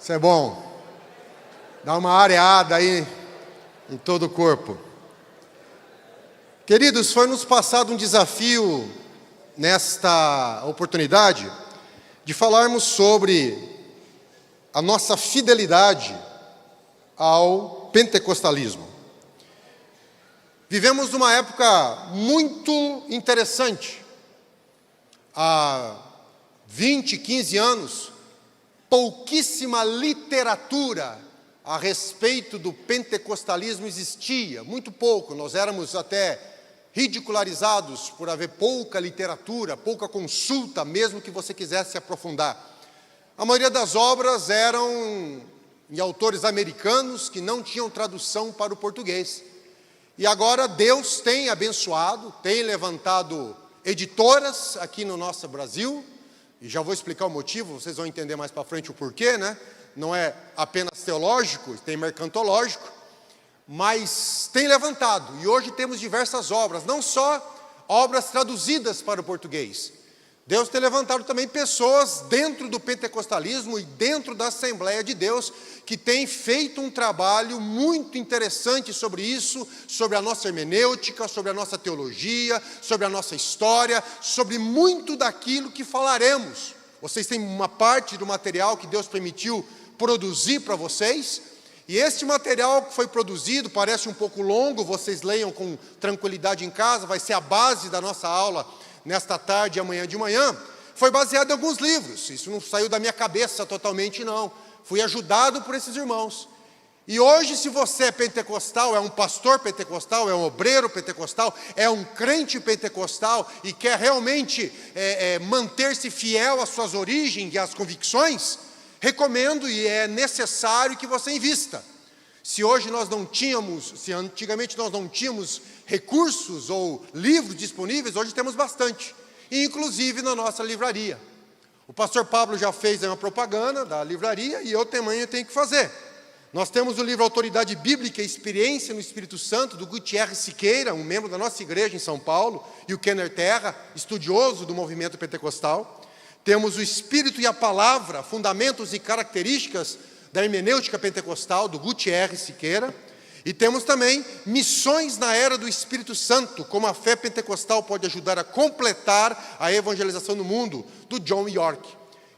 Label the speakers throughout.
Speaker 1: Isso é bom. Dá uma areada aí em todo o corpo. Queridos, foi nos passado um desafio nesta oportunidade de falarmos sobre a nossa fidelidade ao pentecostalismo. Vivemos uma época muito interessante. Há 20, 15 anos, pouquíssima literatura a respeito do pentecostalismo existia, muito pouco. Nós éramos até ridicularizados por haver pouca literatura, pouca consulta, mesmo que você quisesse aprofundar. A maioria das obras eram de autores americanos que não tinham tradução para o português. E agora Deus tem abençoado, tem levantado editoras aqui no nosso Brasil, e já vou explicar o motivo, vocês vão entender mais para frente o porquê, né? Não é apenas teológico, tem mercantológico, mas tem levantado, e hoje temos diversas obras, não só obras traduzidas para o português. Deus tem levantado também pessoas dentro do pentecostalismo e dentro da Assembleia de Deus, que têm feito um trabalho muito interessante sobre isso, sobre a nossa hermenêutica, sobre a nossa teologia, sobre a nossa história, sobre muito daquilo que falaremos. Vocês têm uma parte do material que Deus permitiu produzir para vocês, e este material que foi produzido, parece um pouco longo, vocês leiam com tranquilidade em casa, vai ser a base da nossa aula nesta tarde e amanhã de manhã, foi baseado em alguns livros. Isso não saiu da minha cabeça totalmente, não. Fui ajudado por esses irmãos. E hoje, se você é pentecostal, é um pastor pentecostal, é um obreiro pentecostal, é um crente pentecostal e quer realmente manter-se fiel às suas origens e às convicções, recomendo e é necessário que você invista. Se antigamente nós não tínhamos recursos ou livros disponíveis, hoje temos bastante, inclusive na nossa livraria. O pastor Pablo já fez uma propaganda da livraria e eu também tenho que fazer. Nós temos o livro Autoridade Bíblica e Experiência no Espírito Santo, do Gutierrez Siqueira, um membro da nossa igreja em São Paulo, e o Kenner Terra, estudioso do movimento pentecostal. Temos o Espírito e a Palavra, Fundamentos e Características da Hermenêutica Pentecostal, do Gutierrez Siqueira. E temos também Missões na Era do Espírito Santo, como a fé pentecostal pode ajudar a completar a evangelização no mundo, do John York.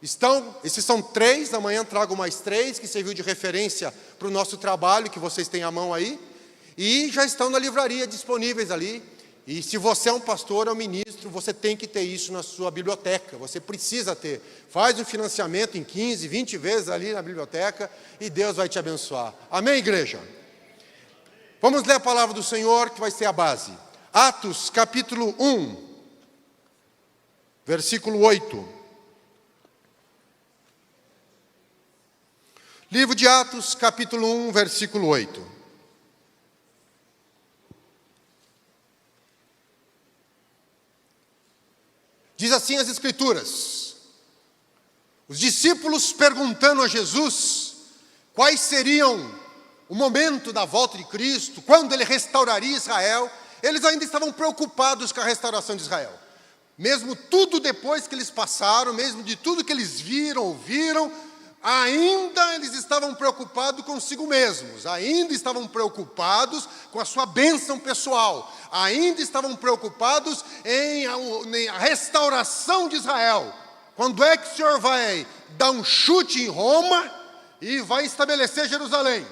Speaker 1: Esses são 3, amanhã trago mais 3, que serviu de referência para o nosso trabalho, que vocês têm à mão aí, e já estão na livraria disponíveis ali. E se você é um pastor ou ministro, você tem que ter isso na sua biblioteca, você precisa ter. Faz um financiamento em 15, 20 vezes ali na biblioteca, e Deus vai te abençoar. Amém, igreja? Vamos ler a palavra do Senhor, que vai ser a base. Atos, capítulo 1, versículo 8. Livro de Atos, capítulo 1, versículo 8. Diz assim as Escrituras: os discípulos perguntando a Jesus quais seriam o momento da volta de Cristo, quando Ele restauraria Israel, eles ainda estavam preocupados com a restauração de Israel. Mesmo tudo depois que eles passaram, mesmo de tudo que eles viram, ouviram, ainda eles estavam preocupados consigo mesmos, ainda estavam preocupados com a sua bênção pessoal, ainda estavam preocupados em a restauração de Israel. Quando é que o Senhor vai dar um chute em Roma e vai estabelecer Jerusalém?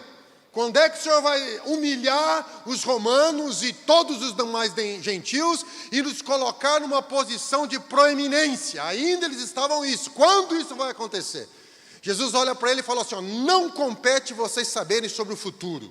Speaker 1: Quando é que o Senhor vai humilhar os romanos e todos os demais gentios e nos colocar numa posição de proeminência? Ainda eles estavam isso. Quando isso vai acontecer? Jesus olha para ele e fala assim: não compete vocês saberem sobre o futuro.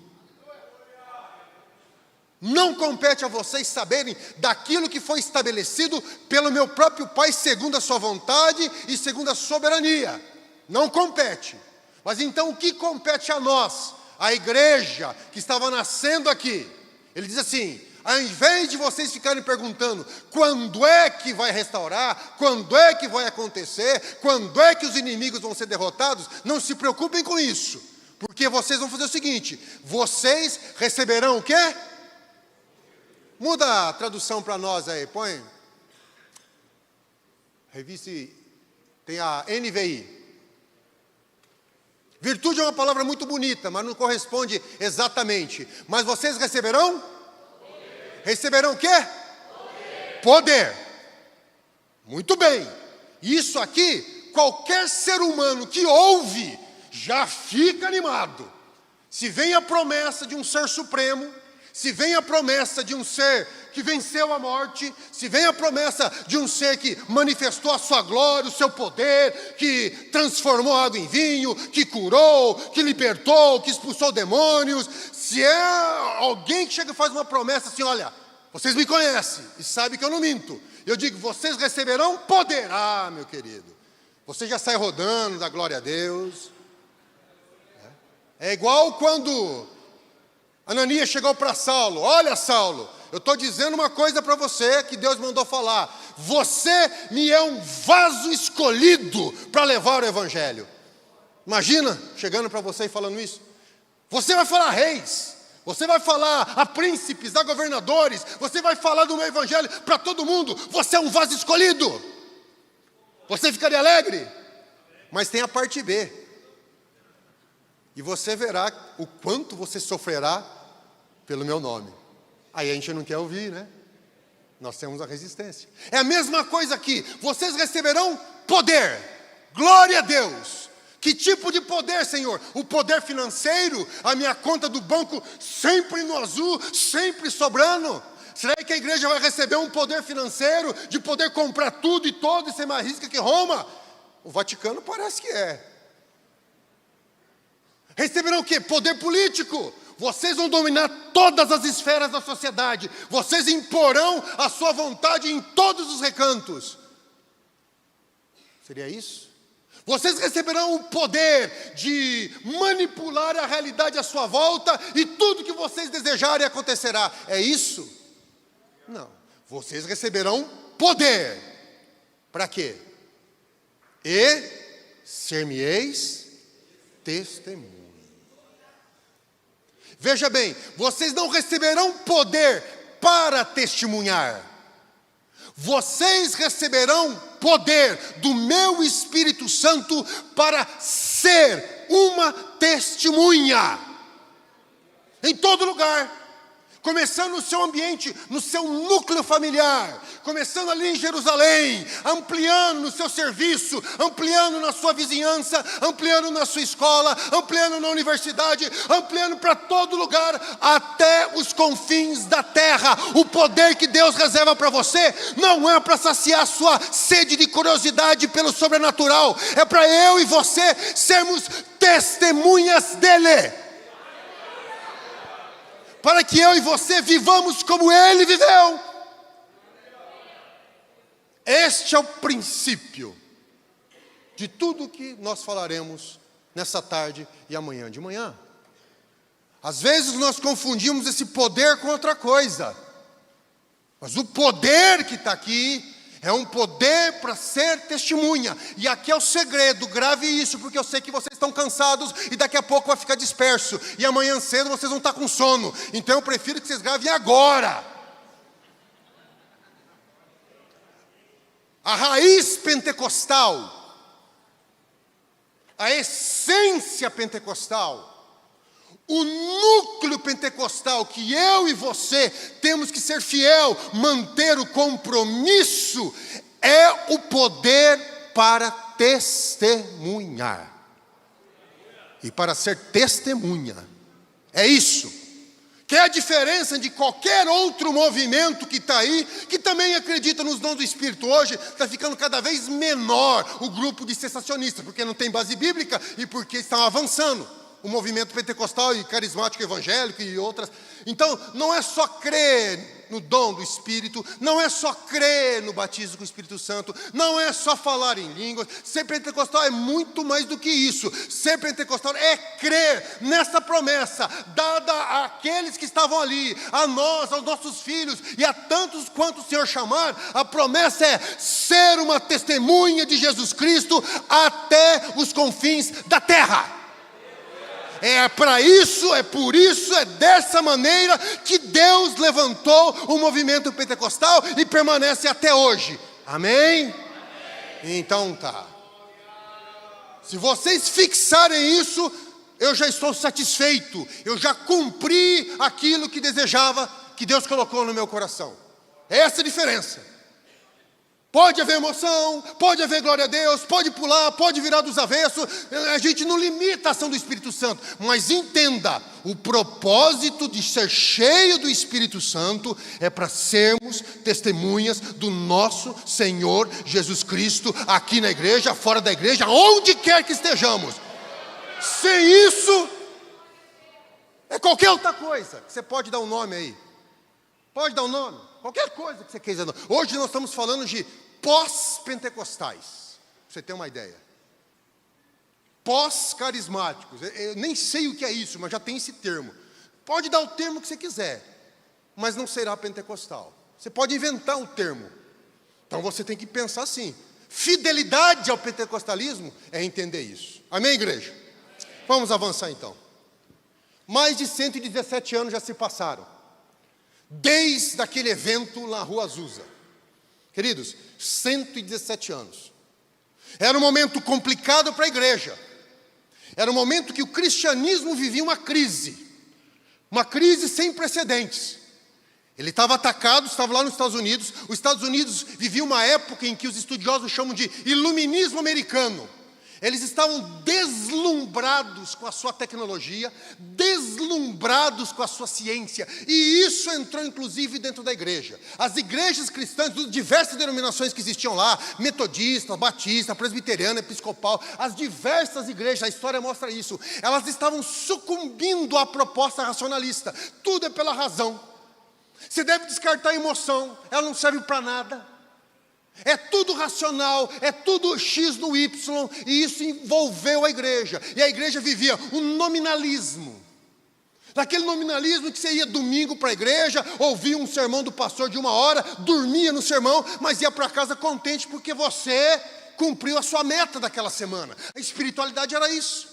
Speaker 1: Não compete a vocês saberem daquilo que foi estabelecido pelo meu próprio Pai, segundo a sua vontade e segundo a soberania. Não compete. Mas então o que compete a nós? A igreja que estava nascendo aqui. Ele diz assim: ao invés de vocês ficarem perguntando quando é que vai restaurar, quando é que vai acontecer, quando é que os inimigos vão ser derrotados, não se preocupem com isso, porque vocês vão fazer o seguinte: vocês receberão o quê? Muda a tradução para nós aí, põe. Revista, tem a NVI. Virtude é uma palavra muito bonita, mas não corresponde exatamente. Mas vocês receberão? Poder. Receberão o quê? Poder. Poder. Muito bem. Isso aqui, qualquer ser humano que ouve, já fica animado. Se vem a promessa de um ser supremo, se vem a promessa de um ser que venceu a morte, se vem a promessa de um ser que manifestou a sua glória, o seu poder, que transformou água em vinho, que curou, que libertou, que expulsou demônios, se é alguém que chega e faz uma promessa assim, olha, vocês me conhecem e sabem que eu não minto, eu digo, vocês receberão poder. Ah, meu querido, você já sai rodando da glória a Deus. É igual quando Ananias chegou para Saulo, olha Saulo, eu estou dizendo uma coisa para você que Deus mandou falar. Você me é um vaso escolhido para levar o evangelho. Imagina chegando para você e falando isso. Você vai falar a reis, você vai falar a príncipes, a governadores, você vai falar do meu evangelho para todo mundo. Você é um vaso escolhido. Você ficaria alegre? Mas tem a parte B. E você verá o quanto você sofrerá pelo meu nome. Aí a gente não quer ouvir, né? Nós temos a resistência. É a mesma coisa aqui. Vocês receberão poder. Glória a Deus. Que tipo de poder, Senhor? O poder financeiro? A minha conta do banco sempre no azul, sempre sobrando? Será que a igreja vai receber um poder financeiro de poder comprar tudo e todo e ser mais rica que Roma? O Vaticano parece que é. Receberão o quê? Poder político. Vocês vão dominar todas as esferas da sociedade. Vocês imporão a sua vontade em todos os recantos. Seria isso? Vocês receberão o poder de manipular a realidade à sua volta e tudo que vocês desejarem acontecerá. É isso? Não. Vocês receberão poder. Para quê? E ser-me-eis testemunho. Veja bem, vocês não receberão poder para testemunhar. Vocês receberão poder do meu Espírito Santo para ser uma testemunha. Em todo lugar. Começando no seu ambiente, no seu núcleo familiar, começando ali em Jerusalém, ampliando no seu serviço, ampliando na sua vizinhança, ampliando na sua escola, ampliando na universidade, ampliando para todo lugar, até os confins da terra. O poder que Deus reserva para você não é para saciar a sua sede de curiosidade pelo sobrenatural, é para eu e você sermos testemunhas dele. Para que eu e você vivamos como Ele viveu. Este é o princípio de tudo que nós falaremos nessa tarde e amanhã de manhã. Às vezes nós confundimos esse poder com outra coisa. Mas o poder que está aqui é um poder para ser testemunha. E aqui é o segredo, grave isso, porque eu sei que vocês estão cansados e daqui a pouco vai ficar disperso. E amanhã cedo vocês vão estar com sono. Então eu prefiro que vocês gravem agora. A raiz pentecostal, a essência pentecostal, o núcleo pentecostal que eu e você temos que ser fiel, manter o compromisso, é o poder para testemunhar. E para ser testemunha, é isso. Que é a diferença de qualquer outro movimento que está aí, que também acredita nos dons do Espírito. Hoje está ficando cada vez menor o grupo de cessacionistas, porque não tem base bíblica e porque estão avançando. O movimento pentecostal e carismático evangélico e outras. Então, não é só crer no dom do Espírito, não é só crer no batismo com o Espírito Santo, não é só falar em línguas. Ser pentecostal é muito mais do que isso. Ser pentecostal é crer nessa promessa dada àqueles que estavam ali, a nós, aos nossos filhos e a tantos quanto o Senhor chamar. A promessa é ser uma testemunha de Jesus Cristo até os confins da terra. É para isso, é por isso, é dessa maneira que Deus levantou o movimento pentecostal e permanece até hoje. Amém? Então tá. Se vocês fixarem isso, eu já estou satisfeito. Eu já cumpri aquilo que desejava, que Deus colocou no meu coração. Essa é a diferença. Pode haver emoção, pode haver glória a Deus, pode pular, pode virar dos avessos. A gente não limita a ação do Espírito Santo. Mas entenda, o propósito de ser cheio do Espírito Santo é para sermos testemunhas do nosso Senhor Jesus Cristo, aqui na igreja, fora da igreja, onde quer que estejamos. Sem isso, é qualquer outra coisa. Você pode dar um nome aí. Pode dar um nome. Qualquer coisa que você quiser. Hoje nós estamos falando de pós-pentecostais. Pra você ter uma ideia. Pós-carismáticos. Eu nem sei o que é isso, mas já tem esse termo. Pode dar o termo que você quiser, mas não será pentecostal. Você pode inventar um termo. Então você tem que pensar assim. Fidelidade ao pentecostalismo é entender isso. Amém, igreja? Vamos avançar então. Mais de 117 anos já se passaram. Desde aquele evento na Rua Azusa. Queridos, 117 anos. Era um momento complicado para a igreja. Era um momento que o cristianismo vivia uma crise sem precedentes. Ele estava atacado, estava lá nos Estados Unidos. Os Estados Unidos viviam uma época em que os estudiosos chamam de iluminismo americano. Eles estavam deslumbrados com a sua tecnologia, deslumbrados com a sua ciência. E isso entrou inclusive dentro da igreja. As igrejas cristãs, de diversas denominações que existiam lá, metodista, batista, presbiteriana, episcopal, as diversas igrejas, a história mostra isso. Elas estavam sucumbindo à proposta racionalista. Tudo é pela razão. Você deve descartar a emoção, ela não serve para nada. É tudo racional, é tudo X no Y, e isso envolveu a igreja. E a igreja vivia um nominalismo. Daquele nominalismo que você ia domingo para a igreja, ouvia um sermão do pastor de 1 hora, dormia no sermão, mas ia para casa contente porque você cumpriu a sua meta daquela semana. A espiritualidade era isso.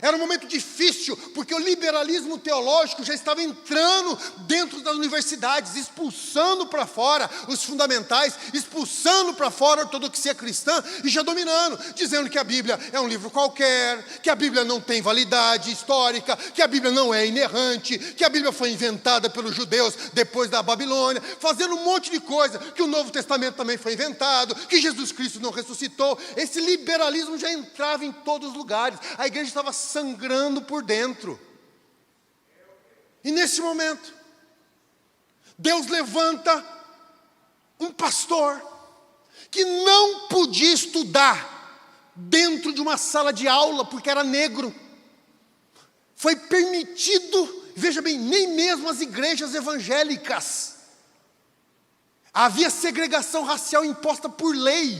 Speaker 1: Era um momento difícil, porque o liberalismo teológico já estava entrando dentro das universidades, expulsando para fora os fundamentais, expulsando para fora a ortodoxia cristã e já dominando, dizendo que a Bíblia é um livro qualquer, que a Bíblia não tem validade histórica, que a Bíblia não é inerrante, que a Bíblia foi inventada pelos judeus depois da Babilônia, fazendo um monte de coisa, que o Novo Testamento também foi inventado, que Jesus Cristo não ressuscitou. Esse liberalismo já entrava em todos os lugares, a igreja estava sangrando por dentro. E nesse momento, Deus levanta um pastor que não podia estudar dentro de uma sala de aula porque era negro. Foi permitido, veja bem, nem mesmo as igrejas evangélicas. Havia segregação racial imposta por lei.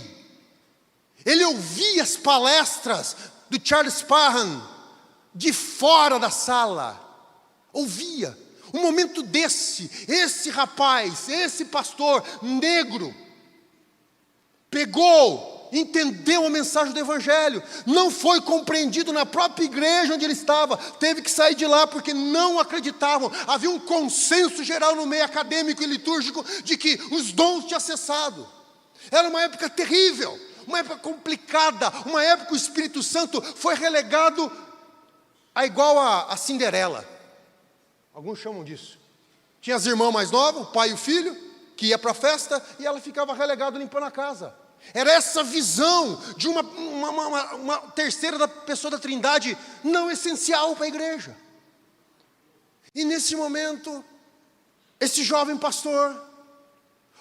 Speaker 1: Ele ouvia as palestras do Charles Spurgeon de fora da sala, ouvia. Um momento desse, esse rapaz, esse pastor negro, pegou, entendeu a mensagem do evangelho, não foi compreendido na própria igreja onde ele estava, teve que sair de lá porque não acreditavam. Havia um consenso geral no meio acadêmico e litúrgico de que os dons tinham cessado. Era uma época terrível, uma época complicada, uma época que o Espírito Santo foi relegado a igual a Cinderela. Alguns chamam disso. Tinha as irmãs mais novas, o pai e o filho, que ia para a festa e ela ficava relegada limpando a casa. Era essa visão de uma terceira da pessoa da Trindade não essencial para a igreja. E nesse momento, esse jovem pastor,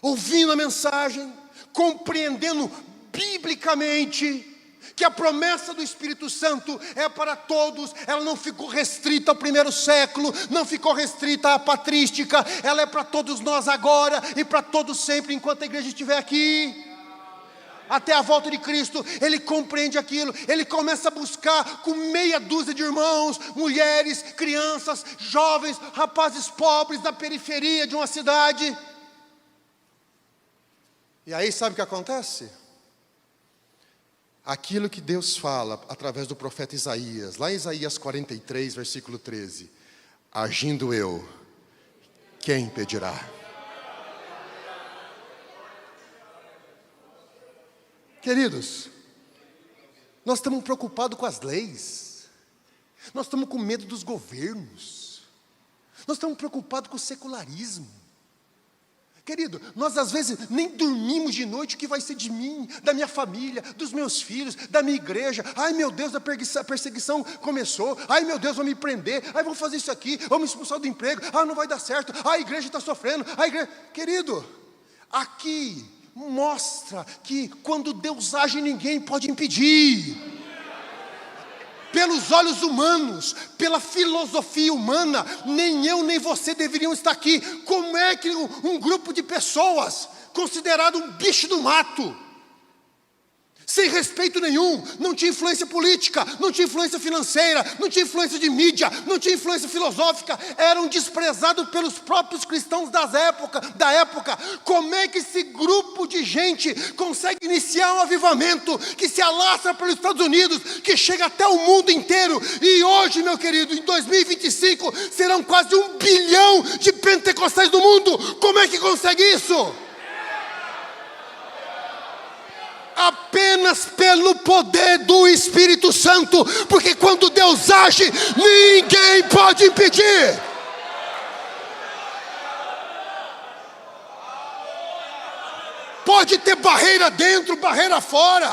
Speaker 1: ouvindo a mensagem, compreendendo biblicamente que a promessa do Espírito Santo é para todos, ela não ficou restrita ao primeiro século, não ficou restrita à patrística, ela é para todos nós agora e para todos sempre, enquanto a igreja estiver aqui, até a volta de Cristo. Ele compreende aquilo, ele começa a buscar com meia dúzia de irmãos, mulheres, crianças, jovens, rapazes pobres da periferia de uma cidade. E aí sabe o que acontece? Aquilo que Deus fala através do profeta Isaías, lá em Isaías 43, versículo 13: agindo eu, quem impedirá? Queridos, Nós estamos preocupados com as leis. Nós estamos com medo dos governos. Nós estamos preocupados com o secularismo. Querido, nós às vezes nem dormimos de noite o que vai ser de mim, da minha família, dos meus filhos, da minha igreja. Ai meu Deus, a perseguição começou. Ai meu Deus, vão me prender. Ai, vão fazer isso aqui, vão me expulsar do emprego. Ah, não vai dar certo. Ah, a igreja está sofrendo. Querido, aqui mostra que quando Deus age, ninguém pode impedir. Pelos olhos humanos, pela filosofia humana, nem eu nem você deveriam estar aqui. Como é que um grupo de pessoas, considerado um bicho do mato, sem respeito nenhum, não tinha influência política, não tinha influência financeira, não tinha influência de mídia, não tinha influência filosófica, eram desprezados pelos próprios cristãos da época. Como é que esse grupo de gente consegue iniciar um avivamento que se alastra pelos Estados Unidos, que chega até o mundo inteiro? E hoje, meu querido, em 2025, serão quase 1 bilhão de pentecostais no mundo. Como é que consegue isso? Apenas pelo poder do Espírito Santo, porque quando Deus age, ninguém pode impedir. Pode ter barreira dentro, barreira fora,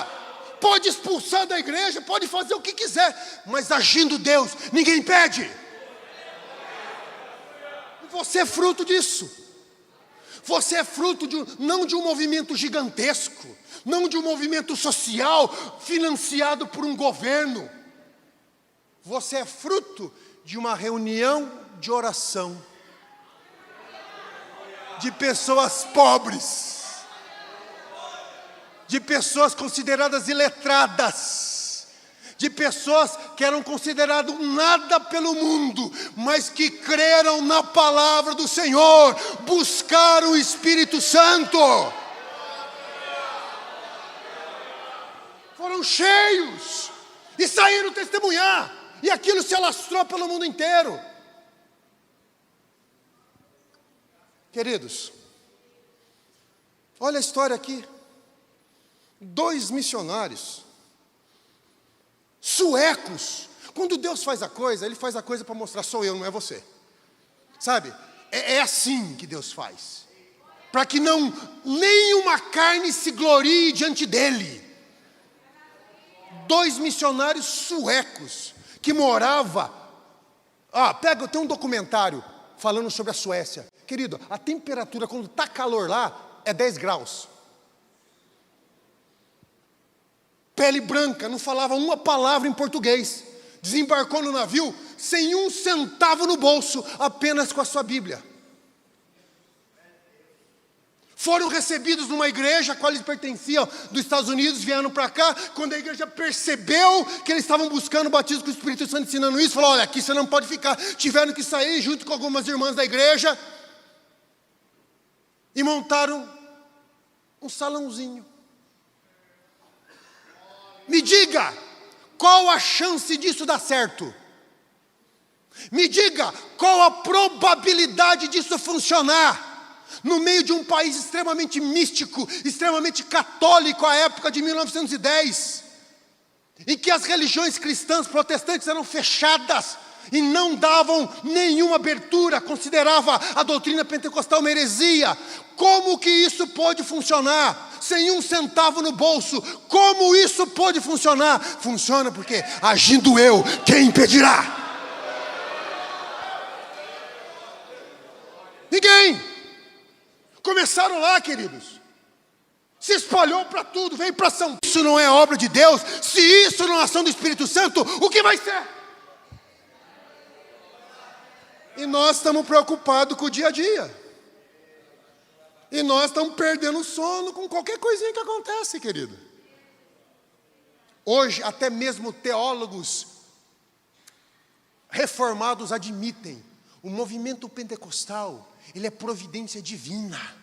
Speaker 1: pode expulsar da igreja, pode fazer o que quiser, mas agindo Deus, ninguém impede. Você é fruto disso. Você é fruto não de um movimento gigantesco, não de um movimento social financiado por um governo. Você é fruto de uma reunião de oração, de pessoas pobres, de pessoas consideradas iletradas, de pessoas que eram consideradas nada pelo mundo, mas que creram na palavra do Senhor, buscaram o Espírito Santo. Foram cheios e saíram testemunhar, e aquilo se alastrou pelo mundo inteiro. Queridos, olha a história aqui. 2 missionários suecos. Quando Deus faz a coisa, Ele faz a coisa para mostrar: sou eu, não é você. Sabe, é assim que Deus faz, para que nenhuma carne se glorie diante dEle. 2 missionários suecos, que moravam, tem um documentário falando sobre a Suécia. Querido, a temperatura quando está calor lá, é 10 graus. Pele branca, não falava uma palavra em português. Desembarcou no navio, sem 1 centavo no bolso, apenas com a sua Bíblia. Foram recebidos numa igreja a qual eles pertenciam, dos Estados Unidos, vieram para cá. Quando a igreja percebeu que eles estavam buscando o batismo com o Espírito Santo, ensinando isso, falou: olha, aqui você não pode ficar. Tiveram que sair junto com algumas irmãs da igreja e montaram um salãozinho. Me diga, qual a chance disso dar certo? Me diga, qual a probabilidade disso funcionar? No meio de um país extremamente místico, extremamente católico, à época de 1910, em que as religiões cristãs protestantes eram fechadas e não davam nenhuma abertura, considerava a doutrina pentecostal uma heresia. Como que isso pode funcionar? Sem 1 centavo no bolso, como isso pode funcionar? Funciona porque, agindo eu, quem impedirá? Ninguém. Começaram lá, queridos, se espalhou para tudo, veio para São Paulo. Isso não é obra de Deus? Se isso não é ação do Espírito Santo, o que vai ser? E nós estamos preocupados com o dia a dia. E nós estamos perdendo o sono com qualquer coisinha que acontece, querido. Hoje, até mesmo teólogos reformados admitem: o movimento pentecostal, ele é providência divina.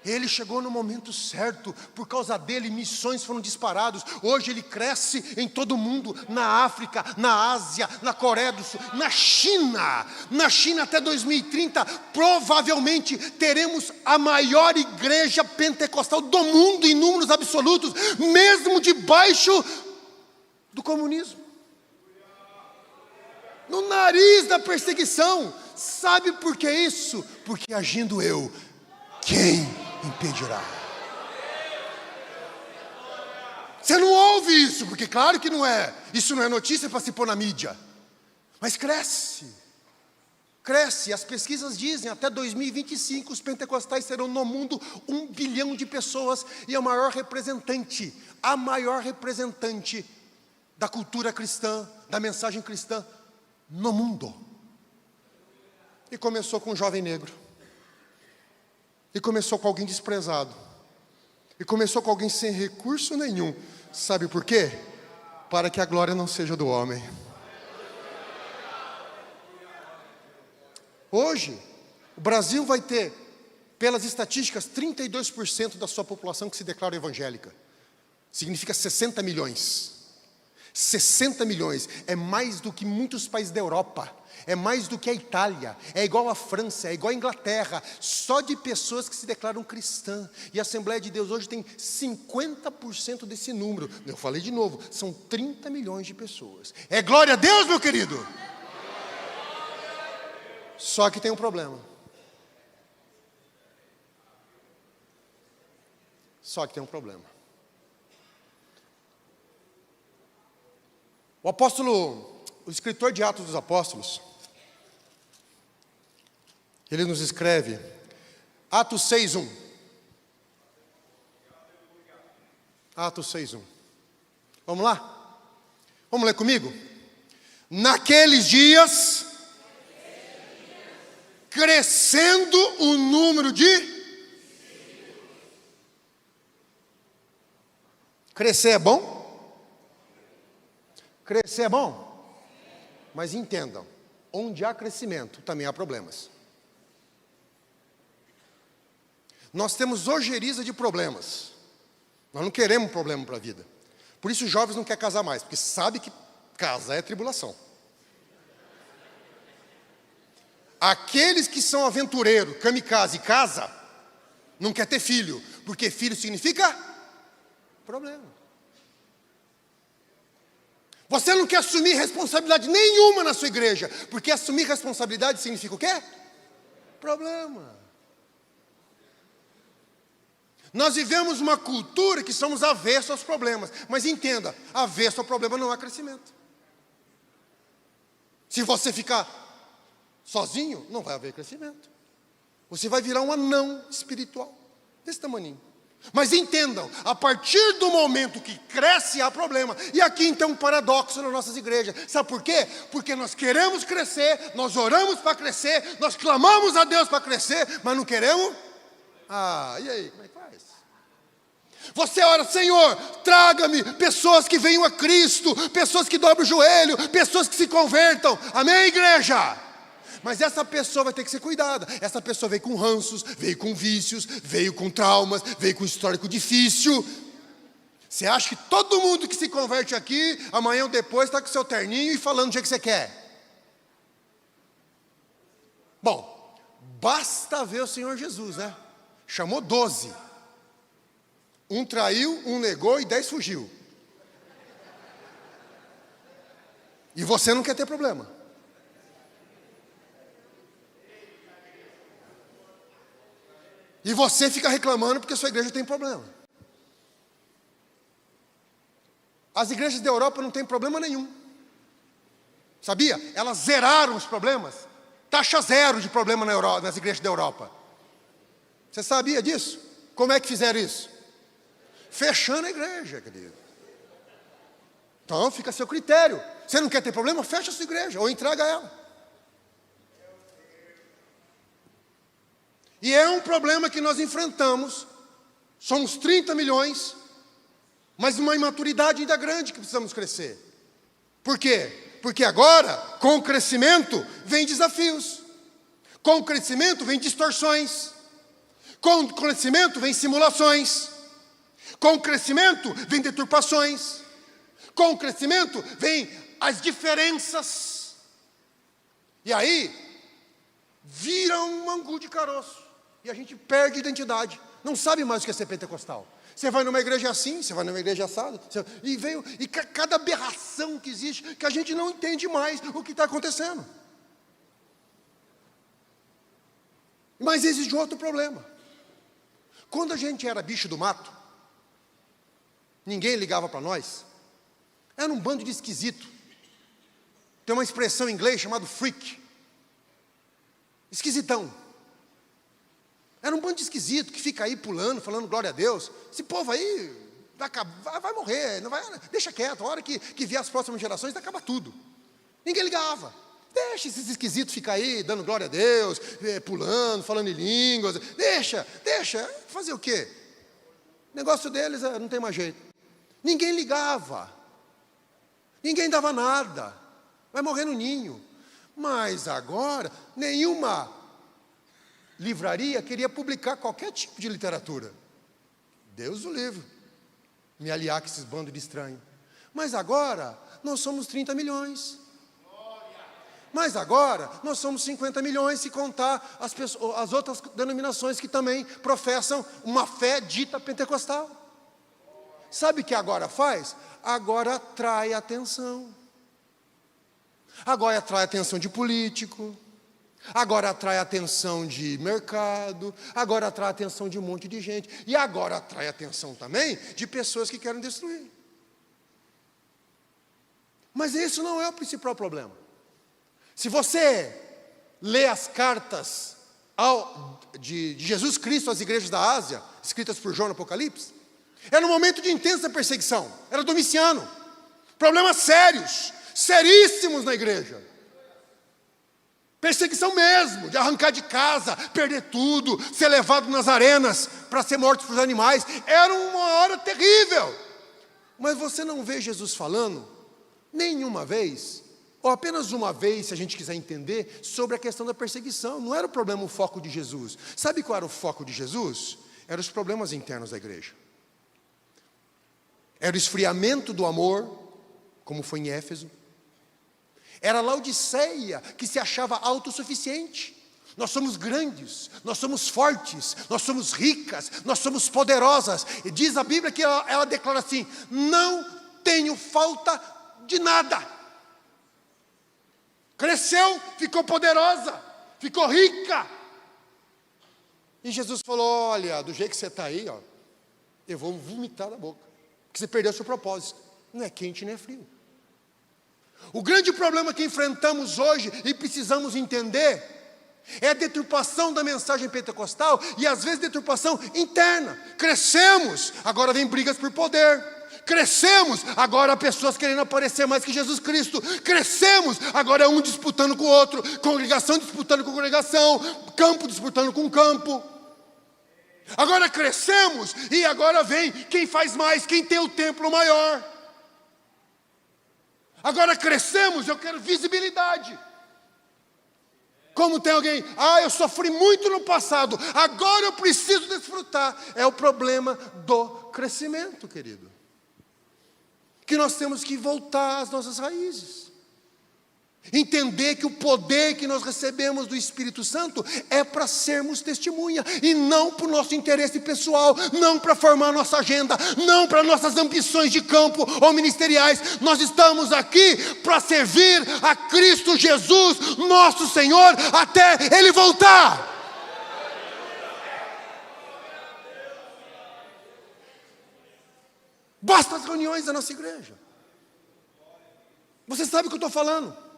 Speaker 1: Ele chegou no momento certo, por causa dele missões foram disparadas. Hoje ele cresce em todo o mundo, na África, na Ásia, na Coreia do Sul, na China. Na China até 2030, provavelmente teremos a maior igreja pentecostal do mundo em números absolutos, mesmo debaixo do comunismo. No nariz da perseguição. Sabe por que isso? Porque agindo eu, quem impedirá? Você não ouve isso, porque claro que não é. Isso não é notícia para se pôr na mídia. Mas cresce. Cresce. As pesquisas dizem, até 2025, os pentecostais serão no mundo 1 bilhão de pessoas. E a maior representante da cultura cristã, da mensagem cristã, no mundo. E começou com um jovem negro. E começou com alguém desprezado. E começou com alguém sem recurso nenhum. Sabe por quê? Para que a glória não seja do homem. Hoje, o Brasil vai ter, pelas estatísticas, 32% da sua população que se declara evangélica. Significa 60 milhões. 60 milhões. É mais do que muitos países da Europa. É mais do que a Itália, é igual a França, é igual a Inglaterra, só de pessoas que se declaram cristãs. E a Assembleia de Deus hoje tem 50% desse número. Eu falei de novo, são 30 milhões de pessoas. É glória a Deus, meu querido? Só que tem um problema. O escritor de Atos dos Apóstolos, ele nos escreve, Atos 6:1. Atos 6:1. Vamos lá? Vamos ler comigo? Naqueles dias, crescendo o número de... Crescer é bom? Crescer é bom? Mas entendam, onde há crescimento, também há problemas. Nós temos ojeriza de problemas. Nós não queremos problema para a vida. Por isso os jovens não querem casar mais, porque sabe que casar é tribulação. Aqueles que são aventureiros, kamikaze e casa, não quer ter filho, porque filho significa problema. Você não quer assumir responsabilidade nenhuma na sua igreja, porque assumir responsabilidade significa o quê? Problema. Nós vivemos uma cultura que somos avessos aos problemas. Mas entenda, avesso ao problema não há crescimento. Se você ficar sozinho, não vai haver crescimento. Você vai virar um anão espiritual, desse tamaninho. Mas entendam, a partir do momento que cresce, há problema. E aqui então um paradoxo nas nossas igrejas. Sabe por quê? Porque nós queremos crescer, nós oramos para crescer, nós clamamos a Deus para crescer, mas não queremos... e aí, como é que faz? Você ora, Senhor, traga-me pessoas que venham a Cristo, pessoas que dobram o joelho, pessoas que se convertam. Amém, igreja? Mas essa pessoa vai ter que ser cuidada. Essa pessoa veio com ranços, veio com vícios, veio com traumas, veio com histórico difícil. Você acha que todo mundo que se converte aqui, amanhã ou depois está com seu terninho e falando do jeito que você quer? Bom, basta ver o Senhor Jesus, né? Chamou 12. Um traiu, um negou e 10 fugiu. E você não quer ter problema. E você fica reclamando porque a sua igreja tem problema. As igrejas da Europa não têm problema nenhum. Sabia? Elas zeraram os problemas. Taxa zero de problema nas igrejas da Europa. Você sabia disso? Como é que fizeram isso? Fechando a igreja, querido. Então fica a seu critério. Você não quer ter problema? Fecha a sua igreja ou entrega ela. E é um problema que nós enfrentamos. Somos 30 milhões, mas uma imaturidade ainda grande que precisamos crescer. Por quê? Porque agora, com o crescimento, vem desafios. Com o crescimento, vem distorções. Com o crescimento, vem simulações. Com o crescimento, vem deturpações. Com o crescimento, vem as diferenças. E aí, vira um angu de caroço. E a gente perde identidade. Não sabe mais o que é ser pentecostal. Você vai numa igreja assim, você vai numa igreja assada, e cada aberração que existe, que a gente não entende mais o que está acontecendo. Mas existe outro problema. Quando a gente era bicho do mato, ninguém ligava para nós, era um bando de esquisito. Tem uma expressão em inglês chamada freak. Esquisitão. Era um bando de esquisito que fica aí pulando, falando glória a Deus. Esse povo aí vai morrer, não vai, deixa quieto, a hora que vier as próximas gerações, acaba tudo. Ninguém ligava. Deixa esses esquisitos ficar aí, dando glória a Deus, pulando, falando em línguas. Deixa, fazer o quê? O negócio deles não tem mais jeito. Ninguém ligava. Ninguém dava nada. Vai morrer no ninho. Mas agora, nenhuma livraria queria publicar qualquer tipo de literatura. Deus o livre. Me aliar com esses bandos de estranhos. Mas agora, nós somos 30 milhões. Mas agora, nós somos 50 milhões, se contar as outras denominações que também professam uma fé dita pentecostal. Sabe o que agora faz? Agora atrai atenção. Agora atrai atenção de político. Agora atrai atenção de mercado. Agora atrai atenção de um monte de gente. E agora atrai atenção também de pessoas que querem destruir. Mas isso não é o principal problema. Se você lê as cartas de Jesus Cristo às igrejas da Ásia, escritas por João no Apocalipse, era um momento de intensa perseguição. Era Domiciano. Problemas sérios, seríssimos na igreja. Perseguição mesmo, de arrancar de casa, perder tudo, ser levado nas arenas para ser morto por animais. Era uma hora terrível. Mas você não vê Jesus falando nenhuma vez, ou apenas uma vez, se a gente quiser entender, sobre a questão da perseguição. Não era o problema o foco de Jesus. Sabe qual era o foco de Jesus? Eram os problemas internos da igreja. Era o esfriamento do amor, como foi em Éfeso. Era Laodiceia, que se achava autossuficiente. Nós somos grandes, nós somos fortes, nós somos ricas, nós somos poderosas. E diz a Bíblia que ela declara assim: não tenho falta de nada. Cresceu, ficou poderosa, ficou rica. E Jesus falou: olha, do jeito que você está aí, eu vou vomitar da boca, porque você perdeu o seu propósito. Não é quente nem é frio. O grande problema que enfrentamos hoje e precisamos entender é a deturpação da mensagem pentecostal e às vezes deturpação interna. Crescemos, agora vem brigas por poder. Crescemos, agora há pessoas querendo aparecer mais que Jesus Cristo. Crescemos, agora é um disputando com o outro, congregação disputando com congregação, campo disputando com campo. Agora crescemos e agora vem quem faz mais, quem tem o templo maior. Agora crescemos, eu quero visibilidade. Como tem alguém, eu sofri muito no passado, agora eu preciso desfrutar. É o problema do crescimento, querido. Que nós temos que voltar às nossas raízes. Entender que o poder que nós recebemos do Espírito Santo é para sermos testemunha, e não para o nosso interesse pessoal, não para formar nossa agenda, não para nossas ambições de campo ou ministeriais. Nós estamos aqui para servir a Cristo Jesus, nosso Senhor, até Ele voltar. Basta as reuniões da nossa igreja. Você sabe o que eu estou falando.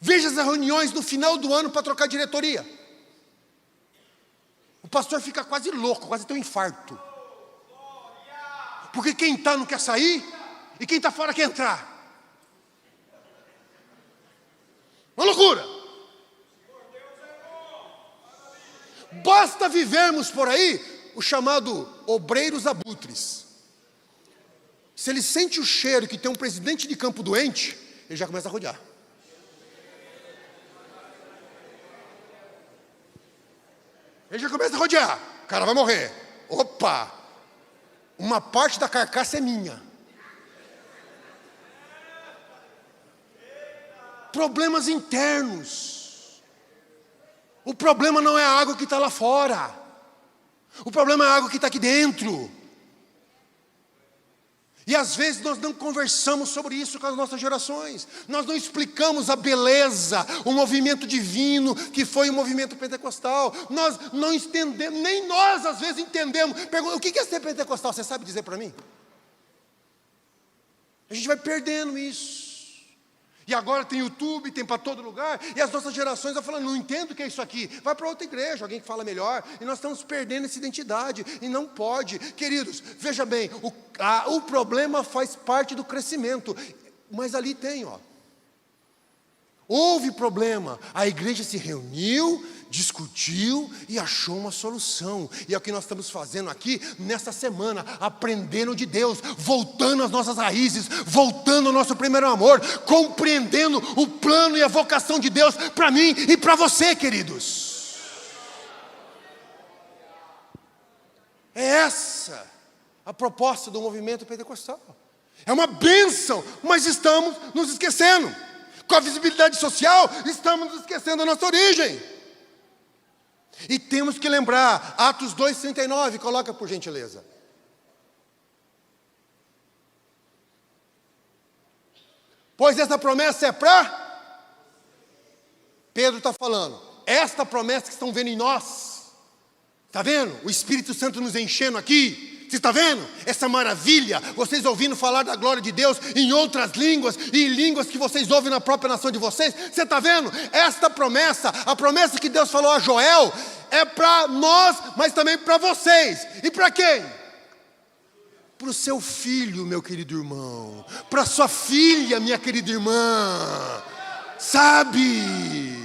Speaker 1: Veja as reuniões no final do ano para trocar diretoria. O pastor fica quase louco, quase tem um infarto. Porque quem está não quer sair e quem está fora quer entrar. Uma loucura. Basta vivermos por aí o chamado obreiros abutres. Se ele sente o cheiro que tem um presidente de campo doente, ele já começa a rodear. Ele já começa a rodear. O cara vai morrer. Opa! Uma parte da carcaça é minha. Problemas internos. O problema não é a água que está lá fora. O problema é a água que está aqui dentro. E às vezes nós não conversamos sobre isso com as nossas gerações. Nós não explicamos a beleza, o movimento divino que foi o movimento pentecostal. Nós não entendemos, nem nós às vezes entendemos. Pergunta, o que é ser pentecostal? Você sabe dizer para mim? A gente vai perdendo isso. E agora tem YouTube, tem para todo lugar. E as nossas gerações vão falando, não entendo o que é isso aqui. Vai para outra igreja, alguém que fala melhor. E nós estamos perdendo essa identidade. E não pode. Queridos, veja bem, o problema faz parte do crescimento. Mas ali tem, houve problema. A igreja se reuniu, discutiu e achou uma solução. E é o que nós estamos fazendo aqui nesta semana, aprendendo de Deus, voltando às nossas raízes, voltando ao nosso primeiro amor, compreendendo o plano e a vocação de Deus para mim e para você, queridos. É essa a proposta do movimento pentecostal. É uma bênção, mas estamos nos esquecendo. Com a visibilidade social, estamos nos esquecendo da nossa origem. E temos que lembrar, Atos 2,39, coloca por gentileza. Pois essa promessa é para... Pedro está falando, esta promessa que estão vendo em nós, está vendo? O Espírito Santo nos enchendo aqui. Você está vendo? Essa maravilha, vocês ouvindo falar da glória de Deus em outras línguas, e em línguas que vocês ouvem na própria nação de vocês. Você está vendo? Esta promessa, a promessa que Deus falou a Joel, é para nós, mas também para vocês. E para quem? Para o seu filho, meu querido irmão. Para a sua filha, minha querida irmã. Sabe?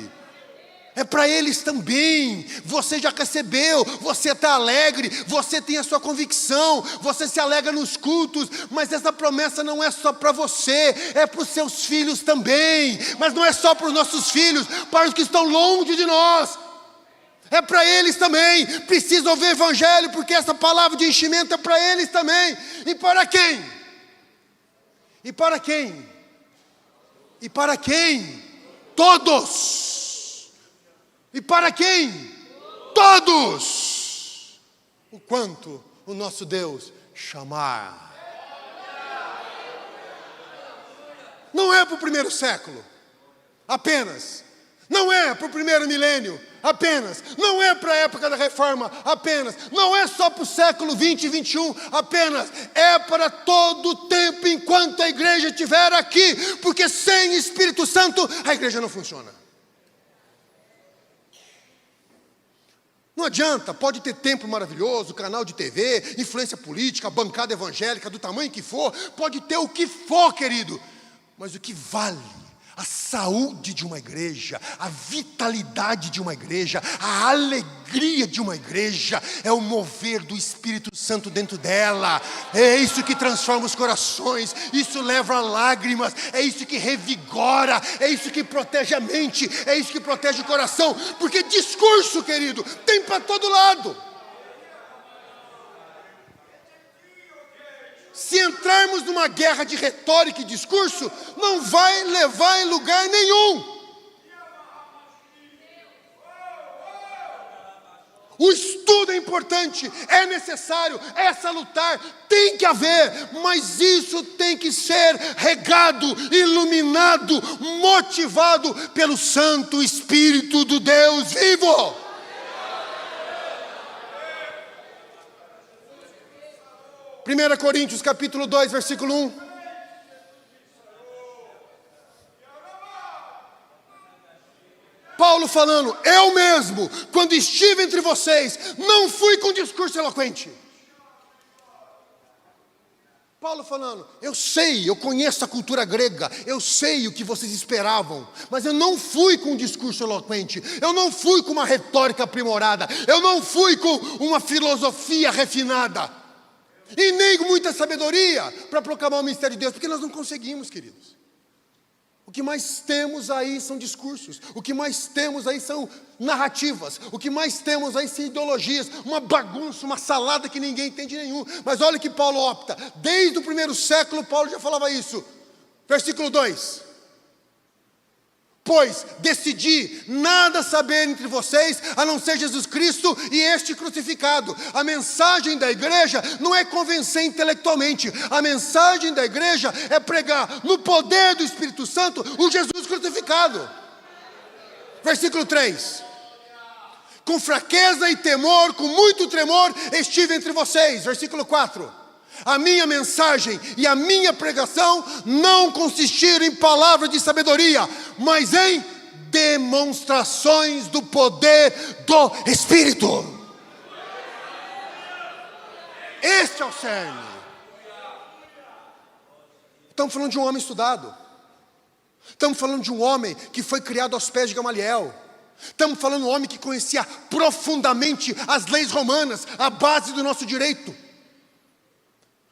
Speaker 1: É para eles também. Você já recebeu, você está alegre, você tem a sua convicção, você se alegra nos cultos, mas essa promessa não é só para você, é para os seus filhos também. Mas não é só para os nossos filhos, para os que estão longe de nós. É para eles também. Precisa ouvir o evangelho, porque essa palavra de enchimento é para eles também. E para quem? E para quem? E para quem? Todos. E para quem? Todos! O quanto o nosso Deus chamar. Não é para o primeiro século, apenas. Não é para o primeiro milênio, apenas. Não é para a época da reforma, apenas. Não é só para o século 20 e 21, apenas. É para todo o tempo enquanto a igreja estiver aqui. Porque sem Espírito Santo, a igreja não funciona. Não adianta, pode ter templo maravilhoso, canal de TV, influência política, bancada evangélica, do tamanho que for, pode ter o que for, querido, mas o que vale, a saúde de uma igreja, a vitalidade de uma igreja, a alegria de uma igreja, é o mover do Espírito Santo dentro dela. É isso que transforma os corações, isso leva a lágrimas, é isso que revigora, é isso que protege a mente, é isso que protege o coração, porque discurso, querido, tem para todo lado. Se entrarmos numa guerra de retórica e discurso, não vai levar em lugar nenhum. O estudo é importante, é necessário, é salutar, tem que haver, mas isso tem que ser regado, iluminado, motivado pelo Santo Espírito do Deus vivo. Primeira Coríntios capítulo 2, versículo 1. Paulo falando, eu mesmo, quando estive entre vocês, não fui com discurso eloquente. Paulo falando, eu sei, eu conheço a cultura grega, eu sei o que vocês esperavam, mas eu não fui com um discurso eloquente, eu não fui com uma retórica aprimorada, eu não fui com uma filosofia refinada. E nem com muita sabedoria para proclamar o mistério de Deus, porque nós não conseguimos, queridos. O que mais temos aí são discursos, o que mais temos aí são narrativas, o que mais temos aí são ideologias, uma bagunça, uma salada que ninguém entende nenhum. Mas olha que Paulo opta, desde o primeiro século Paulo já falava isso. Versículo 2. Pois decidi nada saber entre vocês, a não ser Jesus Cristo e este crucificado. A mensagem da igreja não é convencer intelectualmente. A mensagem da igreja é pregar no poder do Espírito Santo o Jesus crucificado. Versículo 3. Com fraqueza e temor, com muito tremor, estive entre vocês. Versículo 4. A minha mensagem e a minha pregação não consistiram em palavras de sabedoria, mas em demonstrações do poder do Espírito. Este é o cerne. Estamos falando de um homem estudado. Estamos falando de um homem que foi criado aos pés de Gamaliel. Estamos falando de um homem que conhecia profundamente as leis romanas, a base do nosso direito.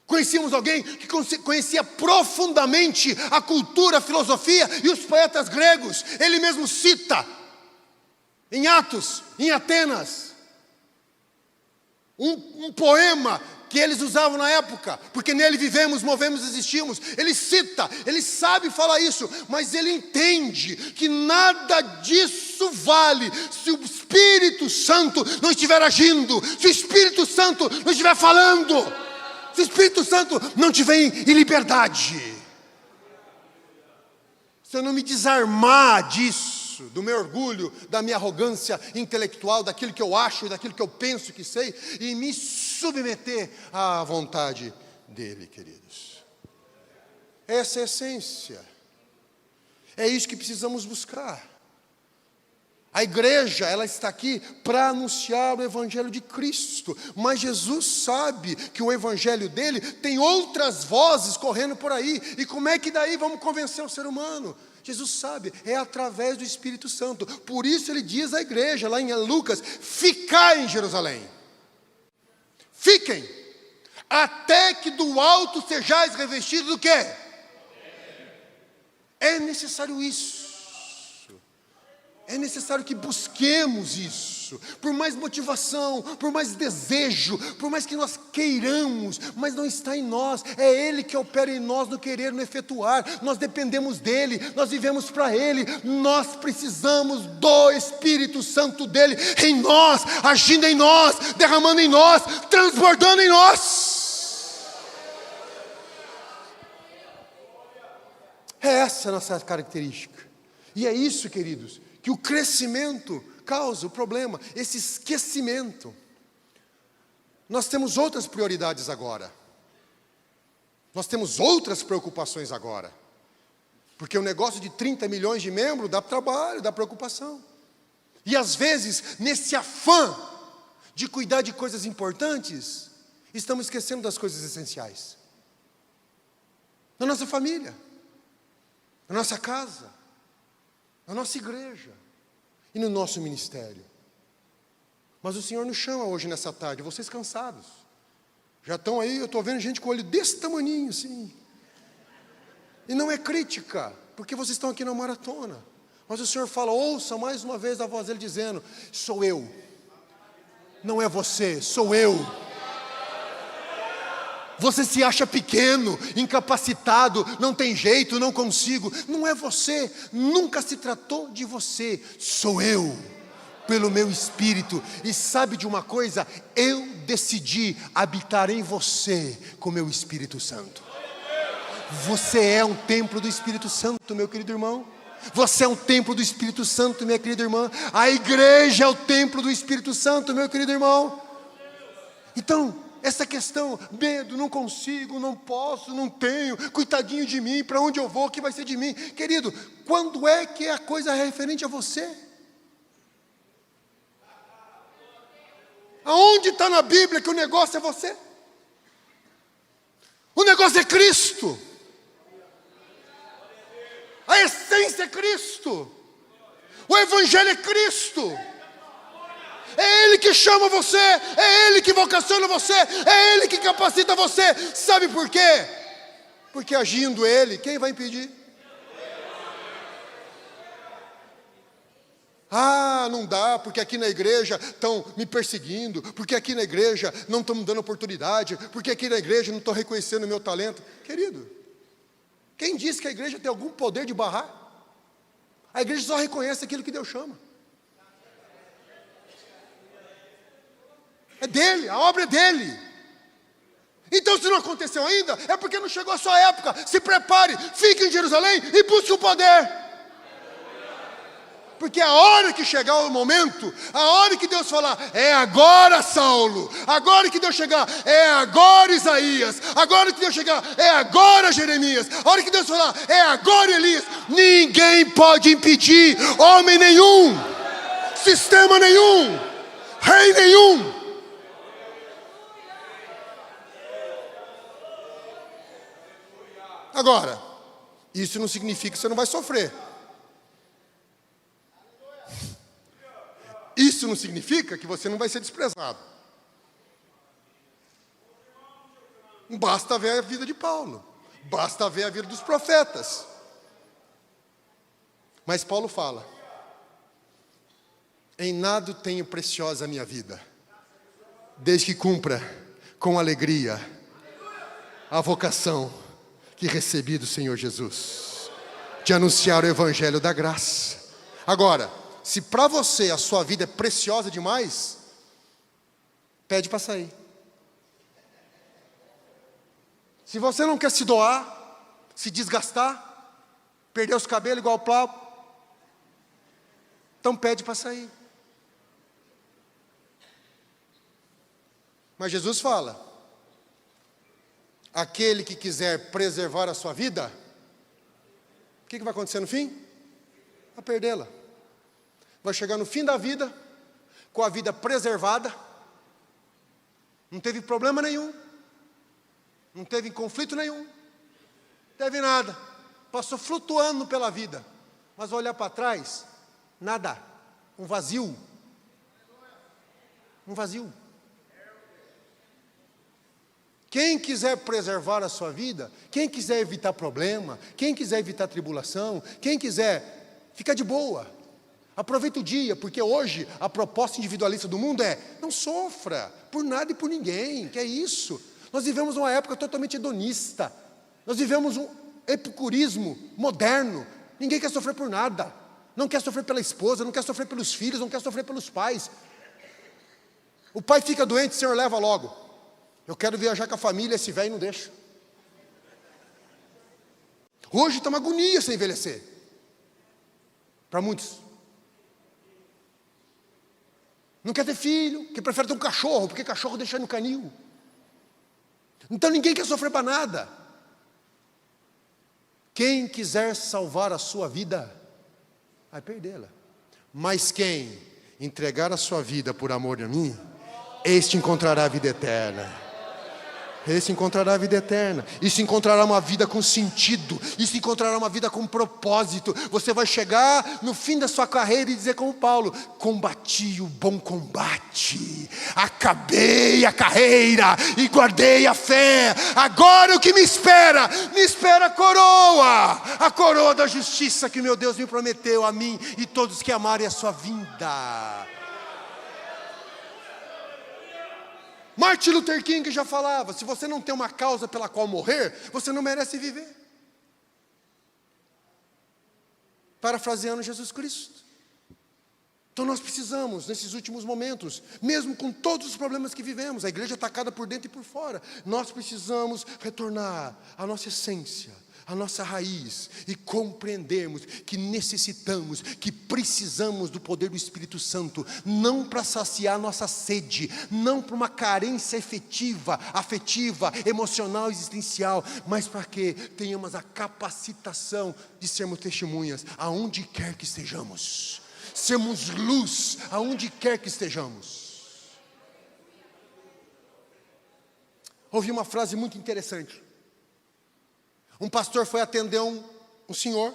Speaker 1: Conhecíamos alguém que conhecia profundamente a cultura, a filosofia e os poetas gregos. Ele mesmo cita, em Atos, em Atenas, um poema que eles usavam na época, porque nele vivemos, movemos, existimos. Ele cita, ele sabe falar isso, mas ele entende que nada disso vale se o Espírito Santo não estiver agindo, se o Espírito Santo não estiver falando. Se o Espírito Santo não estiver em liberdade, se eu não me desarmar disso, do meu orgulho, da minha arrogância intelectual, daquilo que eu acho, daquilo que eu penso que sei, e me submeter à vontade dEle, queridos. Essa é a essência. É isso que precisamos buscar. A igreja, ela está aqui para anunciar o Evangelho de Cristo. Mas Jesus sabe que o Evangelho dele tem outras vozes correndo por aí. E como é que daí vamos convencer o ser humano? Jesus sabe, é através do Espírito Santo. Por isso ele diz à igreja, lá em Lucas, ficai em Jerusalém. Fiquem, até que do alto sejais revestidos do quê? É necessário isso. É necessário que busquemos isso, por mais motivação, por mais desejo, por mais que nós queiramos, mas não está em nós, é Ele que opera em nós no querer, no efetuar, nós dependemos dEle, nós vivemos para Ele, nós precisamos do Espírito Santo dEle em nós, agindo em nós, derramando em nós, transbordando em nós. É essa a nossa característica, e é isso, queridos, que o crescimento causa o problema, esse esquecimento. Nós temos outras prioridades agora. Nós temos outras preocupações agora. Porque o negócio de 30 milhões de membros dá trabalho, dá preocupação. E às vezes, nesse afã de cuidar de coisas importantes, estamos esquecendo das coisas essenciais. Na nossa família, na nossa casa, na nossa igreja e no nosso ministério. Mas o Senhor nos chama hoje nessa tarde, vocês cansados. Já estão aí, eu estou vendo gente com o olho desse tamaninho assim. E não é crítica, porque vocês estão aqui na maratona. Mas o Senhor fala, ouça mais uma vez a voz dele dizendo, sou eu. Não é você, sou eu. Você se acha pequeno, incapacitado, não tem jeito, não consigo. Não é você, nunca se tratou de você. Sou eu, pelo meu Espírito. E sabe de uma coisa? Eu decidi habitar em você com meu Espírito Santo. Você é um templo do Espírito Santo, meu querido irmão. Você é um templo do Espírito Santo, minha querida irmã. A igreja é o templo do Espírito Santo, meu querido irmão. Então, essa questão, medo, não consigo, não posso, não tenho, coitadinho de mim, para onde eu vou, o que vai ser de mim? Querido, quando é que a coisa é referente a você? Aonde está na Bíblia que o negócio é você? O negócio é Cristo. A essência é Cristo. O Evangelho é Cristo. É Ele que chama você, é Ele que vocaciona você, é Ele que capacita você. Sabe por quê? Porque agindo Ele, quem vai impedir? Ah, não dá, porque aqui na igreja estão me perseguindo, porque aqui na igreja não estão me dando oportunidade, porque aqui na igreja não estão reconhecendo o meu talento. Querido, quem disse que a igreja tem algum poder de barrar? A igreja só reconhece aquilo que Deus chama. É dele, a obra é dele. Então, se não aconteceu ainda, é porque não chegou a sua época. Se prepare, fique em Jerusalém e busque o poder. Porque a hora que chegar o momento, a hora que Deus falar, é agora Saulo, agora que Deus chegar, é agora Isaías, agora que Deus chegar, é agora Jeremias, a hora que Deus falar, é agora Elias, ninguém pode impedir, homem nenhum, sistema nenhum, rei nenhum. Agora, isso não significa que você não vai sofrer. Isso não significa que você não vai ser desprezado. Basta ver a vida de Paulo. Basta ver a vida dos profetas. Mas Paulo fala: em nada tenho preciosa a minha vida, desde que cumpra com alegria a vocação que recebi do Senhor Jesus, de anunciar o evangelho da graça. Agora, se para você a sua vida é preciosa demais, pede para sair. Se você não quer se doar, se desgastar, perder os cabelos igual o Plau, então pede para sair. Mas Jesus fala: aquele que quiser preservar a sua vida, o que vai acontecer no fim? Vai perdê-la. Vai chegar no fim da vida, com a vida preservada, não teve problema nenhum, não teve conflito nenhum, não teve nada, passou flutuando pela vida, mas vai olhar para trás, nada, um vazio, um vazio. Quem quiser preservar a sua vida, quem quiser evitar problema, quem quiser evitar tribulação, quem quiser ficar de boa, aproveita o dia, porque hoje a proposta individualista do mundo é: não sofra por nada e por ninguém. Que é isso? Nós vivemos uma época totalmente hedonista. Nós vivemos um epicurismo moderno. Ninguém quer sofrer por nada. Não quer sofrer pela esposa, não quer sofrer pelos filhos, não quer sofrer pelos pais. O pai fica doente, o Senhor leva logo. Eu quero viajar com a família, esse velho não deixa. Hoje está uma agonia sem envelhecer. Para muitos. Não quer ter filho, que prefere ter um cachorro, porque cachorro deixa no canil. Então ninguém quer sofrer para nada. Quem quiser salvar a sua vida, vai perdê-la. Mas quem entregar a sua vida por amor a mim, este encontrará a vida eterna. Esse encontrará a vida eterna. Isso encontrará uma vida com sentido. Isso encontrará uma vida com propósito. Você vai chegar no fim da sua carreira e dizer como Paulo: combati o bom combate, acabei a carreira e guardei a fé. Agora o que me espera? Me espera a coroa da justiça que meu Deus me prometeu a mim e todos que amarem a sua vinda. Martin Luther King já falava: se você não tem uma causa pela qual morrer, você não merece viver. Parafraseando Jesus Cristo. Então nós precisamos, nesses últimos momentos, mesmo com todos os problemas que vivemos, a igreja atacada por dentro e por fora, nós precisamos retornar à nossa essência, à nossa raiz, e compreendermos que necessitamos, que precisamos do poder do Espírito Santo, não para saciar nossa sede, não para uma carência afetiva, emocional, existencial, mas para que tenhamos a capacitação de sermos testemunhas, aonde quer que estejamos, sermos luz, aonde quer que estejamos. Ouvi uma frase muito interessante. Um pastor foi atender um senhor,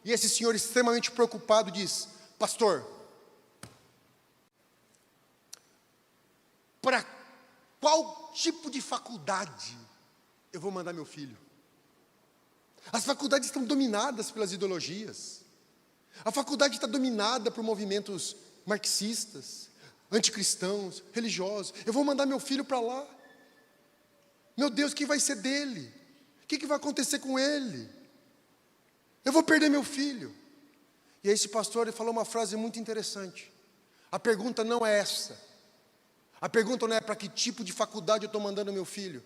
Speaker 1: e esse senhor, extremamente preocupado, diz: pastor, para qual tipo de faculdade eu vou mandar meu filho? As faculdades estão dominadas pelas ideologias. A faculdade está dominada por movimentos marxistas, anticristãos, religiosos. Eu vou mandar meu filho para lá. Meu Deus, o que vai ser dele? O que vai acontecer com ele? Eu vou perder meu filho. E esse pastor ele falou uma frase muito interessante. A pergunta não é essa. A pergunta não é para que tipo de faculdade eu estou mandando meu filho.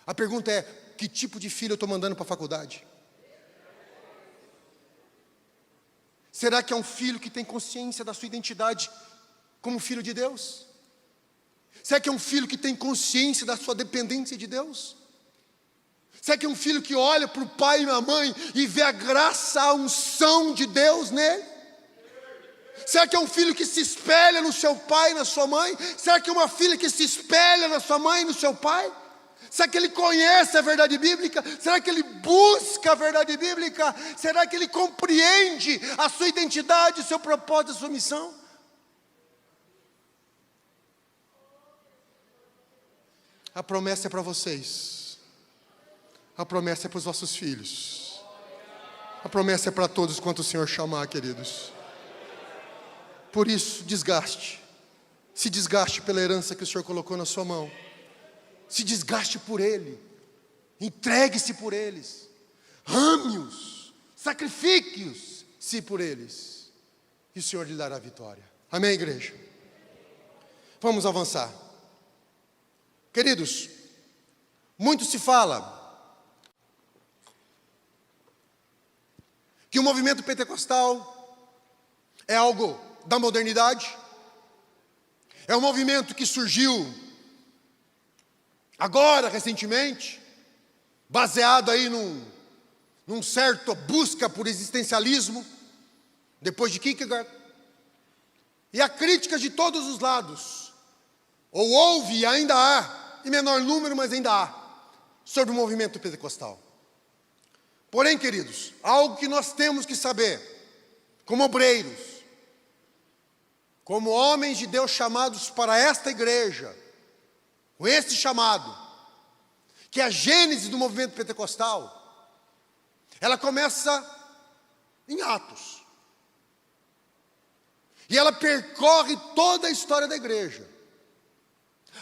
Speaker 1: A pergunta é, que tipo de filho eu estou mandando para a faculdade? Será que é um filho que tem consciência da sua identidade como filho de Deus? Será que é um filho que tem consciência da sua dependência de Deus? Será que é um filho que olha para o pai e a mãe e vê a graça, a unção de Deus nele? Será que é um filho que se espelha no seu pai e na sua mãe? Será que é uma filha que se espelha na sua mãe e no seu pai? Será que ele conhece a verdade bíblica? Será que ele busca a verdade bíblica? Será que ele compreende a sua identidade, o seu propósito, a sua missão? A promessa é para vocês. A promessa é para os vossos filhos. A promessa é para todos quanto o Senhor chamar, queridos. Por isso, desgaste. Se desgaste pela herança que o Senhor colocou na sua mão. Se desgaste por Ele. Entregue-se por eles. Ame-os. Sacrifique-os-se por eles. E o Senhor lhe dará a vitória. Amém, igreja? Vamos avançar. Queridos, muito se fala que o movimento pentecostal é algo da modernidade, é um movimento que surgiu agora, recentemente, baseado aí num certo busca por existencialismo, depois de Kierkegaard, e há críticas de todos os lados, ou houve e ainda há, em menor número, mas ainda há, sobre o movimento pentecostal. Porém, queridos, algo que nós temos que saber, como obreiros, como homens de Deus chamados para esta igreja, com esse chamado, que a gênese do movimento pentecostal, ela começa em Atos. E ela percorre toda a história da igreja.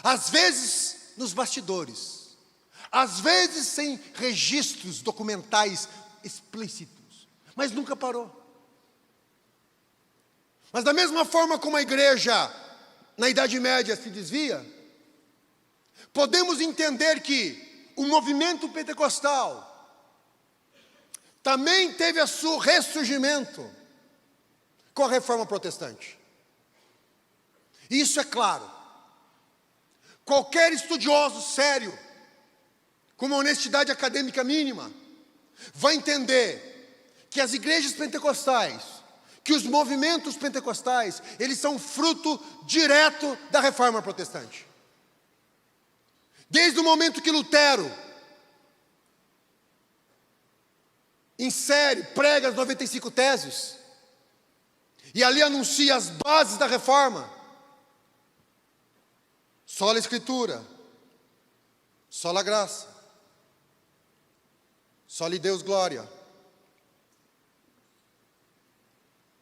Speaker 1: Às vezes nos bastidores, às vezes sem registros documentais explícitos, mas nunca parou. Mas da mesma forma como a igreja na Idade Média se desvia, podemos entender que o movimento pentecostal também teve o seu ressurgimento com a reforma protestante. Isso é claro. Qualquer estudioso sério, com uma honestidade acadêmica mínima, vai entender que as igrejas pentecostais, que os movimentos pentecostais, eles são fruto direto da reforma protestante. Desde o momento que Lutero insere, prega as 95 teses, e ali anuncia as bases da reforma, sola Escritura, sola graça, soli Deus glória.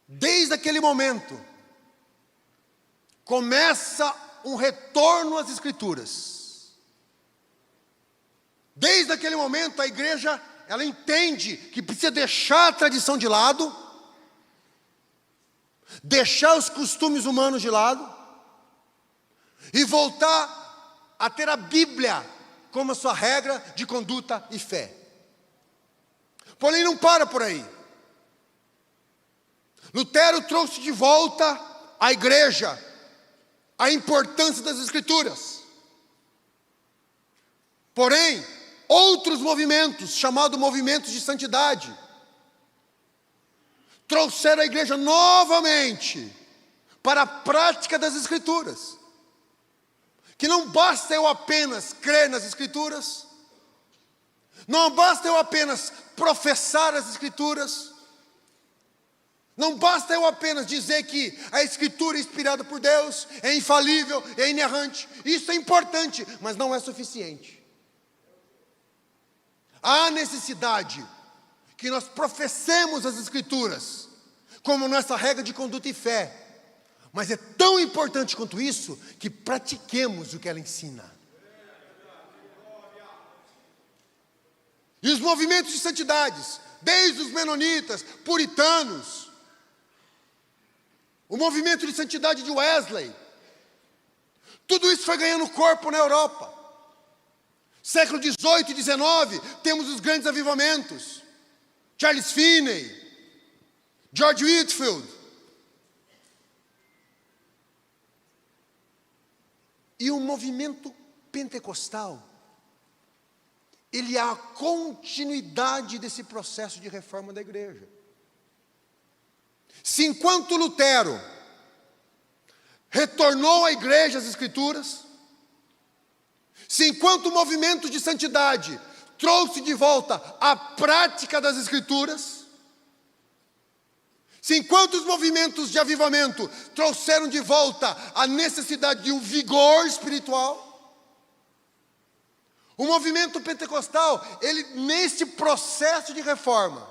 Speaker 1: Desde aquele momento, começa um retorno às Escrituras. Desde aquele momento, a igreja, ela entende que precisa deixar a tradição de lado, deixar os costumes humanos de lado, e voltar a ter a Bíblia como a sua regra de conduta e fé. Porém, não para por aí. Lutero trouxe de volta à igreja a importância das Escrituras. Porém, outros movimentos, chamados movimentos de santidade, trouxeram a igreja novamente para a prática das Escrituras. Que não basta eu apenas crer nas Escrituras, não basta eu apenas professar as Escrituras, não basta eu apenas dizer que a Escritura é inspirada por Deus, é infalível, é inerrante. Isso é importante, mas não é suficiente. Há necessidade que nós professemos as Escrituras como nossa regra de conduta e fé. Mas é tão importante quanto isso que pratiquemos o que ela ensina. E os movimentos de santidades, desde os menonitas, puritanos, o movimento de santidade de Wesley. Tudo isso foi ganhando corpo na Europa. Século XVIII e XIX, temos os grandes avivamentos. Charles Finney, George Whitefield. E o movimento pentecostal, ele é a continuidade desse processo de reforma da igreja. Se enquanto Lutero retornou à igreja as escrituras, se enquanto o movimento de santidade trouxe de volta a prática das escrituras, se enquanto os movimentos de avivamento trouxeram de volta a necessidade de um vigor espiritual, o movimento pentecostal, ele neste processo de reforma,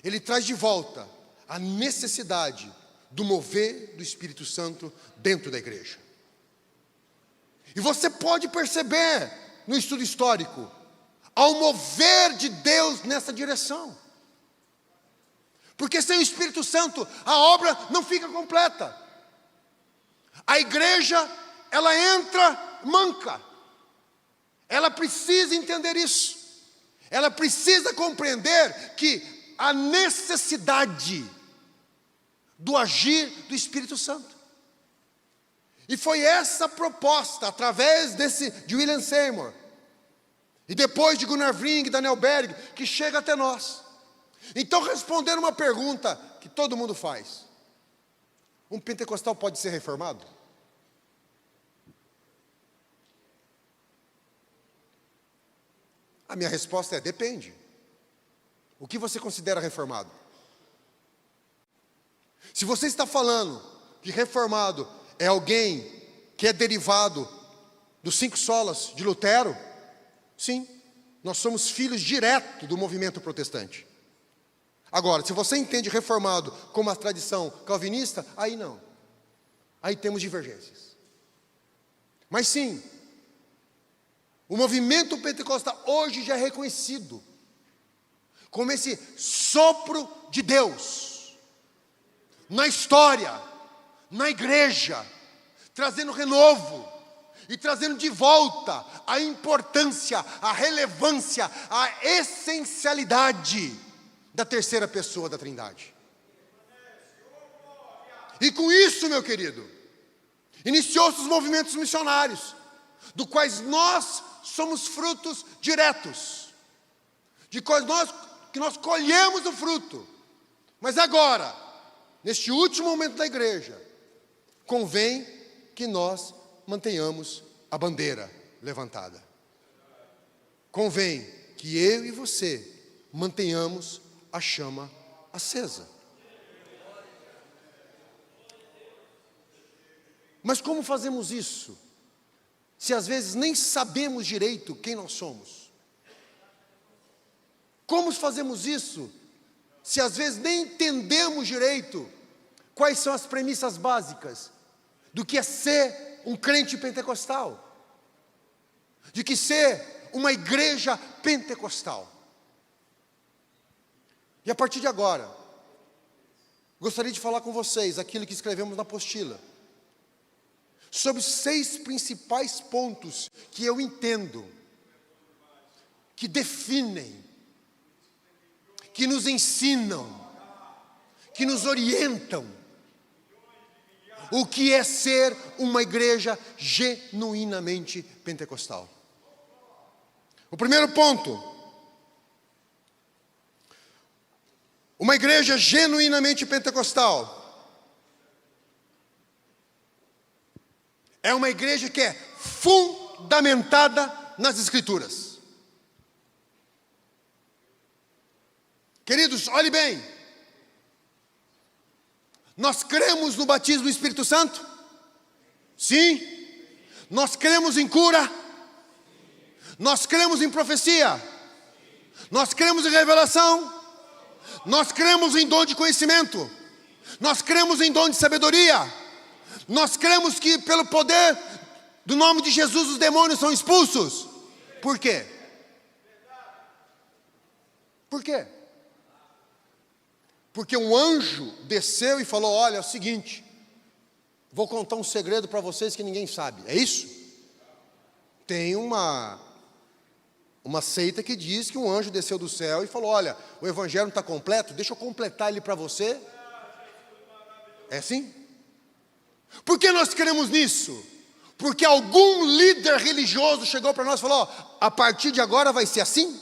Speaker 1: ele traz de volta a necessidade do mover do Espírito Santo dentro da igreja. E você pode perceber no estudo histórico, ao mover de Deus nessa direção. Porque sem o Espírito Santo, a obra não fica completa. A igreja, ela entra manca. Ela precisa entender isso. Ela precisa compreender que a necessidade do agir do Espírito Santo. E foi essa proposta, através de William Seymour, e depois de Gunnar Vring e Daniel Berg, que chega até nós. Então, respondendo uma pergunta que todo mundo faz: um pentecostal pode ser reformado? A minha resposta é: depende. O que você considera reformado? Se você está falando que reformado é alguém que é derivado dos 5 solas de Lutero, sim, nós somos filhos direto do movimento protestante. Agora, se você entende reformado como a tradição calvinista, aí não. Aí temos divergências. Mas sim, o movimento pentecostal hoje já é reconhecido como esse sopro de Deus na história, na igreja, trazendo renovo e trazendo de volta a importância, a relevância, a essencialidade da terceira pessoa da Trindade. E com isso, meu querido, iniciou-se os movimentos missionários, do quais nós somos frutos diretos, de quais nós colhemos o fruto. Mas agora, neste último momento da igreja, convém que nós mantenhamos a bandeira levantada. Convém que eu e você mantenhamos a chama acesa. Mas como fazemos isso, se às vezes nem sabemos direito quem nós somos? Como fazemos isso, se às vezes nem entendemos direito quais são as premissas básicas do que é ser um crente pentecostal, de que ser uma igreja pentecostal? E a partir de agora, gostaria de falar com vocês aquilo que escrevemos na apostila, sobre os 6 principais pontos que eu entendo, que definem, que nos ensinam, que nos orientam, o que é ser uma igreja genuinamente pentecostal. O primeiro ponto: uma igreja genuinamente pentecostal é uma igreja que é fundamentada nas Escrituras. Queridos, olhe bem. Nós cremos no batismo do Espírito Santo? Sim. Nós cremos em cura? Nós cremos em profecia? Nós cremos em revelação? Nós cremos em dom de conhecimento? Nós cremos em dom de sabedoria? Nós cremos que pelo poder do nome de Jesus os demônios são expulsos? Por quê? Por quê? Porque um anjo desceu e falou: olha, é o seguinte, vou contar um segredo para vocês que ninguém sabe. É isso? Tem uma seita que diz que um anjo desceu do céu e falou: olha, o evangelho não está completo, deixa eu completar ele para você. É assim? Por que nós cremos nisso? Porque algum líder religioso chegou para nós e falou: ó, a partir de agora vai ser assim?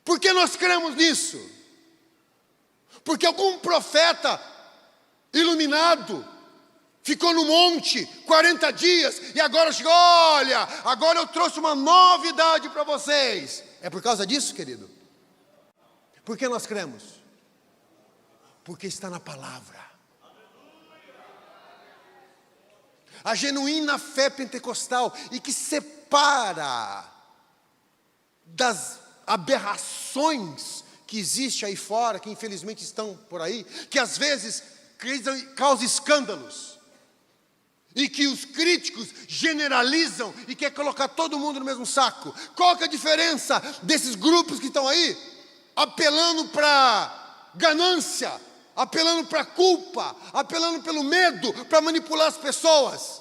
Speaker 1: Por que nós cremos nisso? Porque algum profeta iluminado ficou no monte 40 dias e agora chegou: olha, agora eu trouxe uma novidade para vocês. É por causa disso, querido? Por que nós cremos? Porque está na palavra. A genuína fé pentecostal, e que separa das aberrações que existem aí fora, que infelizmente estão por aí, que às vezes causam escândalos, e que os críticos generalizam e querem colocar todo mundo no mesmo saco. Qual que é a diferença desses grupos que estão aí, apelando para ganância, apelando para culpa, apelando pelo medo, para manipular as pessoas?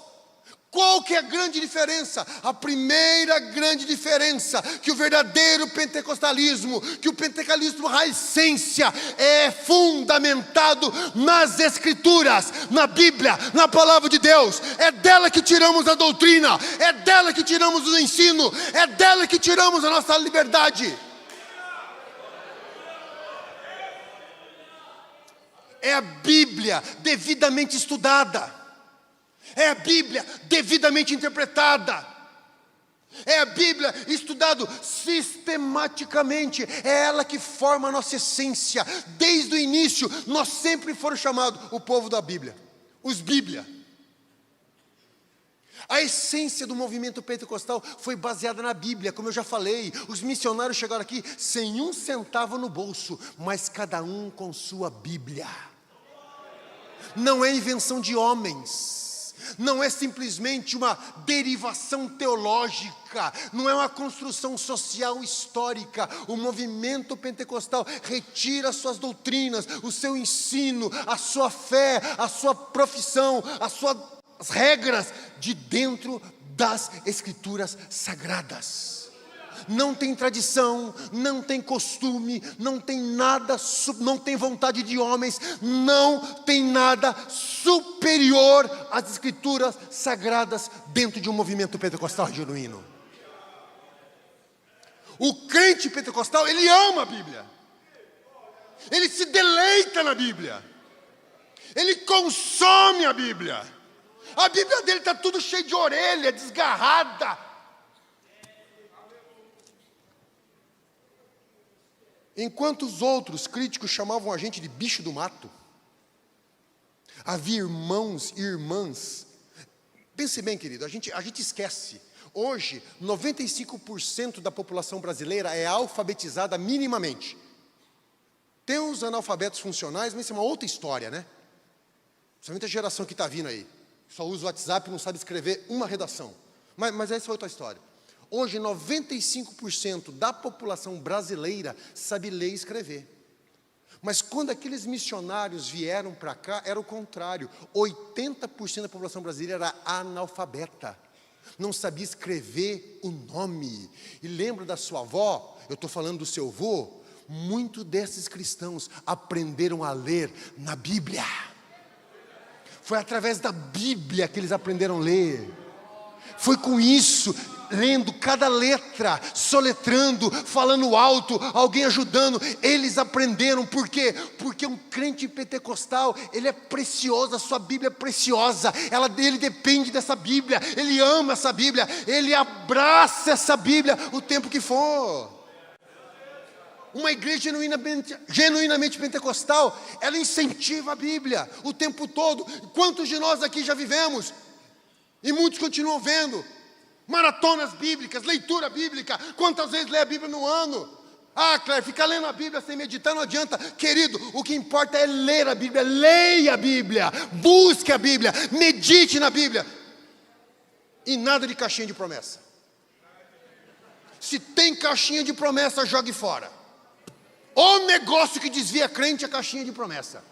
Speaker 1: Qual que é a grande diferença? A primeira grande diferença, que o verdadeiro pentecostalismo, que o pentecostalismo raicência é fundamentado nas Escrituras, na Bíblia, na Palavra de Deus. É dela que tiramos a doutrina, é dela que tiramos o ensino, é dela que tiramos a nossa liberdade. É a Bíblia devidamente estudada. É a Bíblia devidamente interpretada. É a Bíblia estudada sistematicamente. É ela que forma a nossa essência. Desde o início, nós sempre fomos chamados o povo da Bíblia, os Bíblia. A essência do movimento pentecostal foi baseada na Bíblia, como eu já falei. Os missionários chegaram aqui sem um centavo no bolso, mas cada um com sua Bíblia. Não é invenção de homens. Não é simplesmente uma derivação teológica, não é uma construção social histórica. O movimento pentecostal retira as suas doutrinas, o seu ensino, a sua fé, a sua profissão, as suas regras de dentro das Escrituras sagradas. Não tem tradição, não tem costume, não tem nada, não tem vontade de homens, não tem nada superior às Escrituras sagradas dentro de um movimento pentecostal genuíno. O crente pentecostal, ele ama a Bíblia, ele se deleita na Bíblia, ele consome a Bíblia dele está tudo cheio de orelha, desgarrada. Enquanto os outros críticos chamavam a gente de bicho do mato, havia irmãos e irmãs. Pense bem, querido, a gente esquece. Hoje, 95% da população brasileira é alfabetizada minimamente. Tem os analfabetos funcionais, mas isso é uma outra história, né? Principalmente a geração que está vindo aí. Só usa o WhatsApp e não sabe escrever uma redação. Mas essa é outra história. Hoje, 95% da população brasileira sabe ler e escrever. Mas quando aqueles missionários vieram para cá, era o contrário. 80% da população brasileira era analfabeta. Não sabia escrever o nome. E lembra da sua avó? Eu estou falando do seu avô. Muitos desses cristãos aprenderam a ler na Bíblia. Foi através da Bíblia que eles aprenderam a ler. Foi com isso, lendo cada letra, soletrando, falando alto, alguém ajudando, eles aprenderam. Por quê? Porque um crente pentecostal, ele é precioso, a sua Bíblia é preciosa, ele depende dessa Bíblia, ele ama essa Bíblia, ele abraça essa Bíblia o tempo que for. Uma igreja genuinamente pentecostal, ela incentiva a Bíblia o tempo todo. Quantos de nós aqui já vivemos, e muitos continuam vendo, maratonas bíblicas, leitura bíblica? Quantas vezes lê a Bíblia no ano? Ah, Claire, ficar lendo a Bíblia sem meditar não adianta. Querido, o que importa é ler a Bíblia. Leia a Bíblia, busque a Bíblia, medite na Bíblia. E nada de caixinha de promessa. Se tem caixinha de promessa, jogue fora. O negócio que desvia crente é a caixinha de promessa.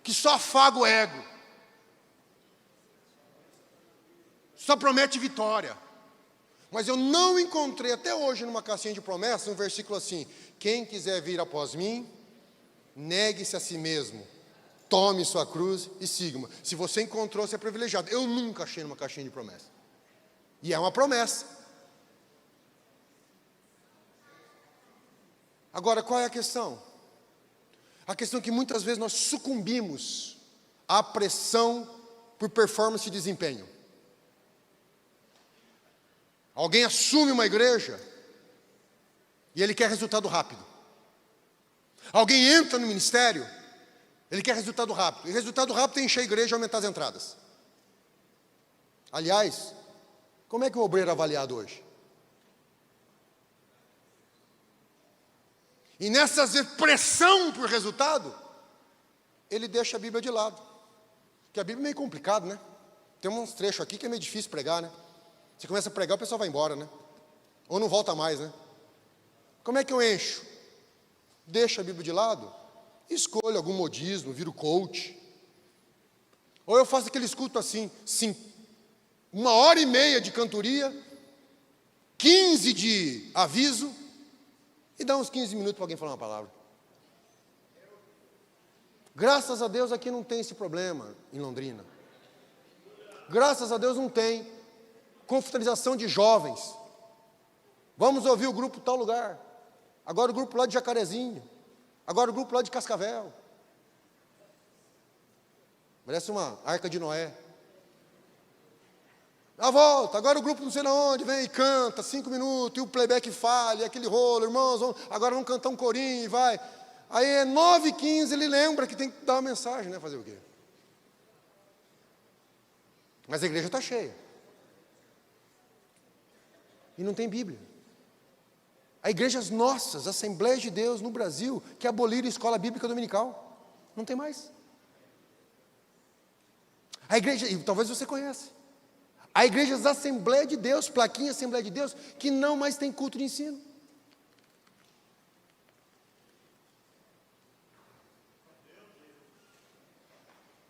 Speaker 1: Que só afaga o ego. Só promete vitória. Mas eu não encontrei até hoje numa caixinha de promessa um versículo assim: quem quiser vir após mim, negue-se a si mesmo, tome sua cruz e siga-me. Se você encontrou, você é privilegiado. Eu nunca achei numa caixinha de promessa. E é uma promessa. Agora, qual é a questão? A questão é que muitas vezes nós sucumbimos à pressão por performance e desempenho. Alguém assume uma igreja e ele quer resultado rápido. Alguém entra no ministério, ele quer resultado rápido. E resultado rápido é encher a igreja e aumentar as entradas. Aliás, como é que o obreiro é avaliado hoje? E nessa pressão por resultado, ele deixa a Bíblia de lado. Porque a Bíblia é meio complicado, né? Tem uns trechos aqui que é meio difícil pregar, né? Você começa a pregar, o pessoal vai embora, né? Ou não volta mais, né? Como é que eu encho? Deixo a Bíblia de lado, escolho algum modismo, viro coach. Ou eu faço aquele culto assim, 1h30 de cantoria, 15 de aviso, e dá uns 15 minutos para alguém falar uma palavra. Graças a Deus aqui não tem esse problema em Londrina. Graças a Deus não tem confraternização de jovens. Vamos ouvir o grupo tal lugar. Agora o grupo lá de Jacarezinho. Agora o grupo lá de Cascavel. Parece uma arca de Noé. A volta, agora o grupo não sei de onde, vem e canta 5 minutos, e o playback falha, e aquele rolo, irmãos, agora vamos cantar um corinho e vai. Aí é 9h15, ele lembra que tem que dar uma mensagem, né? Fazer o quê? Mas a igreja está cheia. E não tem Bíblia. Há igrejas nossas, Assembleias de Deus no Brasil, que aboliram a escola bíblica dominical. Não tem mais. A igreja, e talvez você conheça, há igrejas Assembleia de Deus, plaquinha Assembleia de Deus, que não mais tem culto de ensino.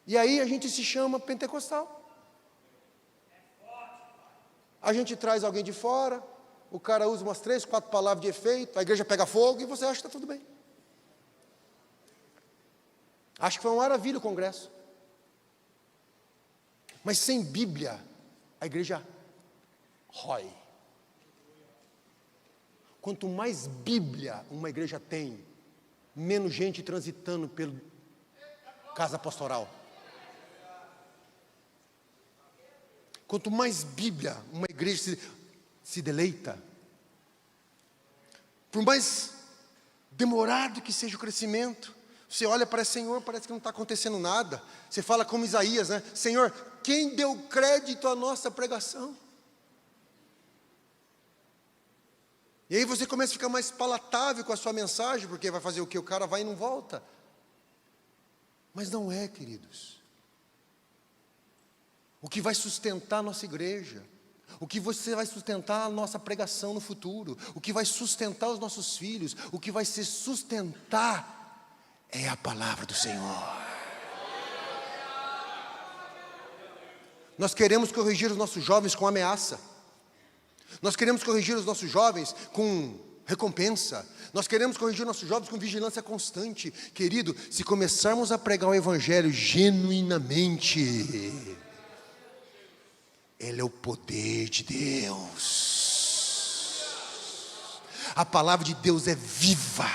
Speaker 1: E aí a gente se chama pentecostal. A gente traz alguém de fora, o cara usa umas 3, 4 palavras de efeito, a igreja pega fogo e você acha que está tudo bem. Acho que foi uma maravilha o congresso. Mas sem Bíblia, a igreja rói. Quanto mais Bíblia uma igreja tem, menos gente transitando pelo casa pastoral. Quanto mais Bíblia uma igreja se deleita, por mais demorado que seja o crescimento, você olha para o Senhor, parece que não está acontecendo nada. Você fala como Isaías, né? Senhor, quem deu crédito à nossa pregação? E aí você começa a ficar mais palatável com a sua mensagem, porque vai fazer o quê? O cara vai e não volta. Mas não é, queridos. O que vai sustentar a nossa igreja, o que você vai sustentar a nossa pregação no futuro, o que vai sustentar os nossos filhos, o que vai se sustentar é a palavra do Senhor. Nós queremos corrigir os nossos jovens com ameaça. Nós queremos corrigir os nossos jovens com recompensa. Nós queremos corrigir nossos jovens com vigilância constante. Querido, se começarmos a pregar o Evangelho genuinamente, ele é o poder de Deus. A palavra de Deus é viva,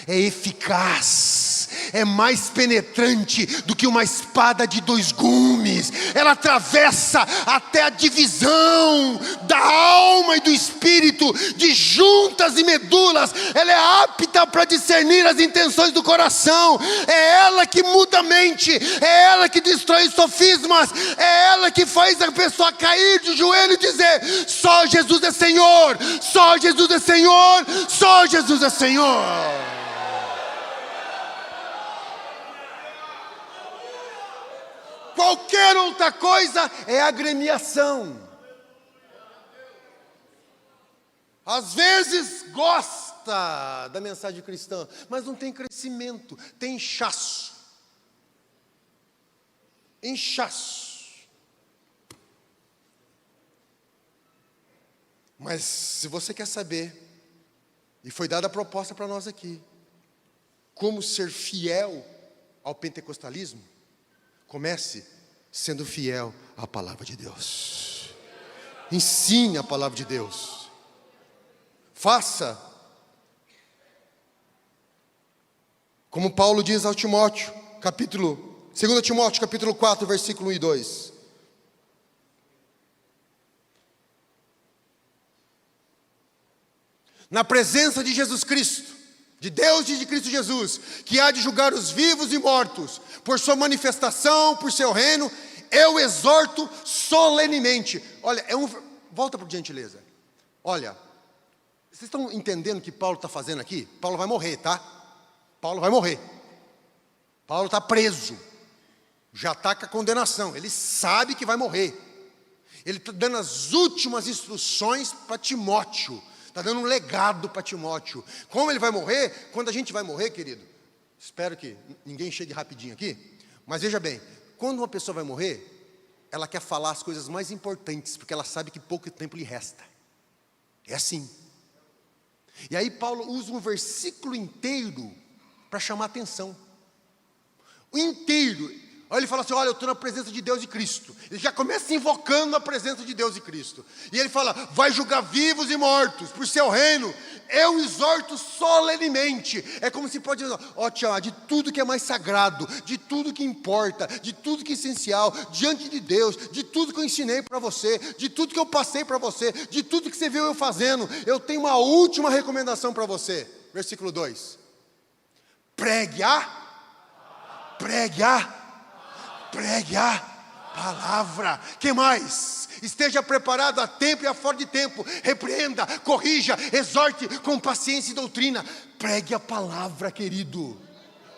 Speaker 1: é eficaz, é mais penetrante do que uma espada de 2 gumes. Ela atravessa até a divisão da alma e do espírito, de juntas e medulas. Ela é apta para discernir as intenções do coração. É ela que muda a mente, é ela que destrói os sofismas, é ela que faz a pessoa cair de joelho e dizer: só Jesus é Senhor, só Jesus é Senhor, só Jesus é Senhor. Qualquer outra coisa é agremiação. às vezes gosta da mensagem cristã, mas não tem crescimento, tem inchaço. Inchaço. Mas se você quer saber, e foi dada a proposta para nós aqui, como ser fiel ao pentecostalismo, comece sendo fiel à palavra de Deus. Ensine a palavra de Deus. Faça como Paulo diz ao Timóteo, 2 Timóteo capítulo 4, versículo 1 e 2. Na presença de Jesus Cristo, de Deus e de Cristo Jesus, que há de julgar os vivos e mortos, por sua manifestação, por seu reino, eu exorto solenemente. Olha, volta por gentileza. Olha, vocês estão entendendo o que Paulo está fazendo aqui? Paulo vai morrer, tá? Paulo vai morrer. Paulo está preso. Já está com a condenação. Ele sabe que vai morrer. Ele está dando as últimas instruções para Timóteo. Está dando um legado para Timóteo. Como ele vai morrer? Quando a gente vai morrer, querido, espero que ninguém chegue rapidinho aqui, mas veja bem, quando uma pessoa vai morrer, ela quer falar as coisas mais importantes, porque ela sabe que pouco tempo lhe resta. É assim. E aí Paulo usa um versículo inteiro para chamar a atenção. O inteiro. Aí ele fala assim, olha, eu estou na presença de Deus e Cristo. Ele já começa invocando a presença de Deus e Cristo. E ele fala, vai julgar vivos e mortos, por seu reino, eu exorto solenemente. É como se pode dizer, ó tia, de tudo que é mais sagrado, de tudo que importa, de tudo que é essencial, diante de Deus, de tudo que eu ensinei para você, de tudo que eu passei para você, de tudo que você viu eu fazendo, eu tenho uma última recomendação para você. Versículo 2. Pregue a palavra. Que mais? Esteja preparado a tempo e a fora de tempo. Repreenda, corrija, exorte com paciência e doutrina. Pregue a palavra, querido.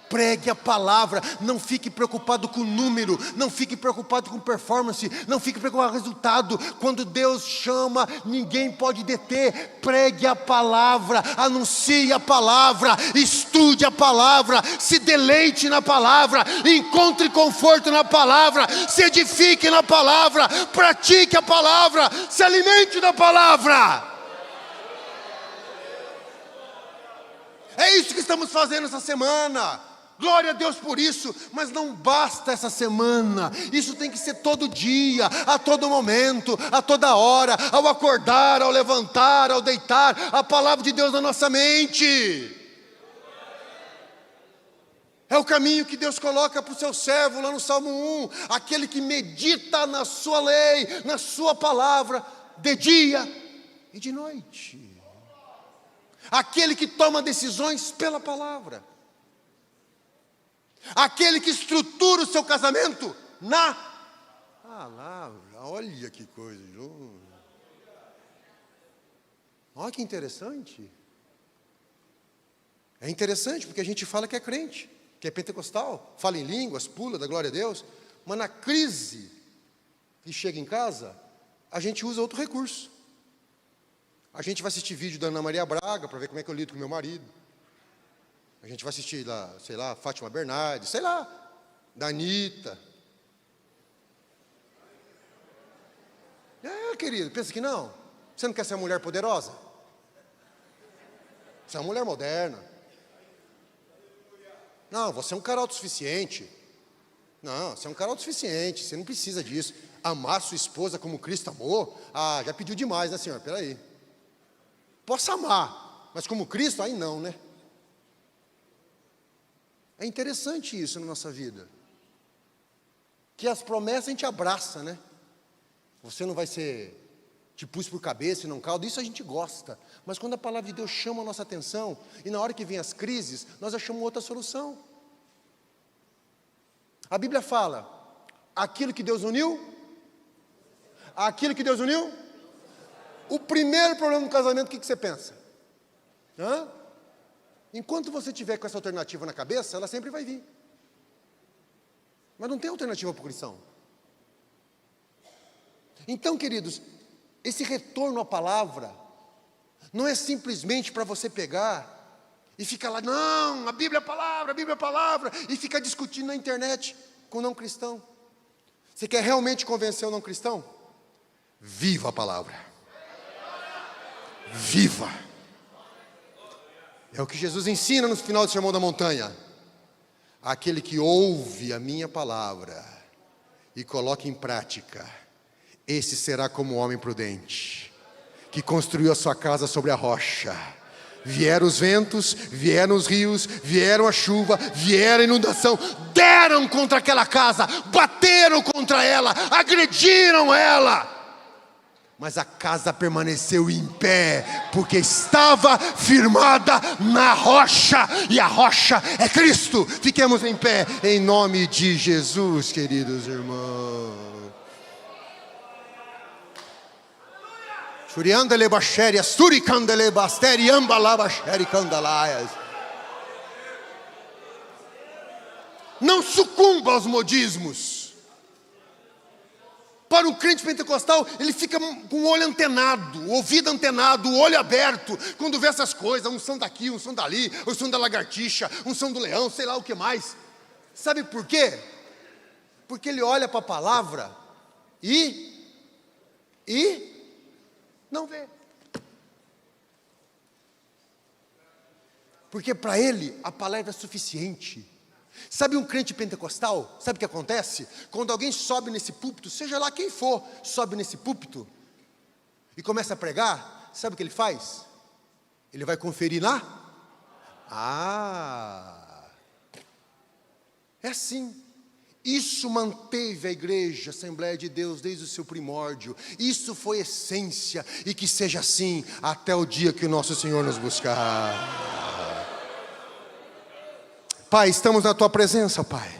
Speaker 1: Pregue a palavra. Não fique preocupado com o número. Não fique preocupado com performance. Não fique preocupado com o resultado. Quando Deus chama, ninguém pode deter. Pregue a palavra. Anuncie a palavra. Estude a palavra. Se deleite na palavra. Encontre conforto na palavra. Se edifique na palavra. Pratique a palavra. Se alimente da palavra. É isso que estamos fazendo essa semana. Glória a Deus por isso, mas não basta essa semana, isso tem que ser todo dia, a todo momento, a toda hora, ao acordar, ao levantar, ao deitar, a palavra de Deus na nossa mente. É o caminho que Deus coloca para o seu servo lá no Salmo 1, aquele que medita na sua lei, na sua palavra, de dia e de noite. Aquele que toma decisões pela palavra. Aquele que estrutura o seu casamento na palavra. Olha que coisa. Olha que interessante. É interessante porque a gente fala que é crente, que é pentecostal, fala em línguas, pula da glória a Deus, mas na crise que chega em casa, a gente usa outro recurso. A gente vai assistir vídeo da Ana Maria Braga para ver como é que eu lido com meu marido. A gente vai assistir lá, sei lá, Fátima Bernardes, sei lá, da Anitta. Querido, pensa que não? Você não quer ser uma mulher poderosa? Você é uma mulher moderna. Não, você é um cara autossuficiente. Não, você é um cara autossuficiente, você não precisa disso. Amar sua esposa como Cristo amou? Ah, já pediu demais, né, senhor? Peraí. Posso amar, mas como Cristo, aí não, né? É interessante isso na nossa vida. Que as promessas a gente abraça, né? Você não vai ser te pus por cabeça e não caldo, isso a gente gosta. Mas quando a palavra de Deus chama a nossa atenção, e na hora que vem as crises, nós achamos outra solução. A Bíblia fala, aquilo que Deus uniu, o primeiro problema no casamento, o que você pensa? Enquanto você tiver com essa alternativa na cabeça, ela sempre vai vir. Mas não tem alternativa para o cristão. Então, queridos, esse retorno à palavra Não é simplesmente para você pegar e ficar lá, não, a Bíblia é a palavra, e ficar discutindo na internet com o não cristão. Você quer realmente convencer o não cristão? Viva a palavra. Viva. É o que Jesus ensina no final do Sermão da Montanha. Aquele que ouve a minha palavra e coloca em prática, esse será como um homem prudente, que construiu a sua casa sobre a rocha. Vieram os ventos, vieram os rios, vieram a chuva, vieram a inundação, deram contra aquela casa, bateram contra ela, agrediram ela. Mas a casa permaneceu em pé, porque estava firmada na rocha, e a rocha é Cristo. Fiquemos em pé, em nome de Jesus, queridos irmãos. Não sucumba aos modismos. Para um crente pentecostal, ele fica com o olho antenado, o ouvido antenado, o olho aberto, quando vê essas coisas, um som daqui, um som dali, um som da lagartixa, um som do leão, sei lá o que mais. Sabe por quê? Porque ele olha para a palavra e não vê. Porque para ele a palavra é suficiente. Sabe um crente pentecostal, sabe o que acontece? Quando alguém sobe nesse púlpito, seja lá quem for, sobe nesse púlpito e começa a pregar, sabe o que ele faz? Ele vai conferir lá? É assim. Isso manteve a igreja, a Assembleia de Deus, desde o seu primórdio. Isso foi essência, e que seja assim até o dia que o nosso Senhor nos buscar. Pai, estamos na Tua presença, Pai.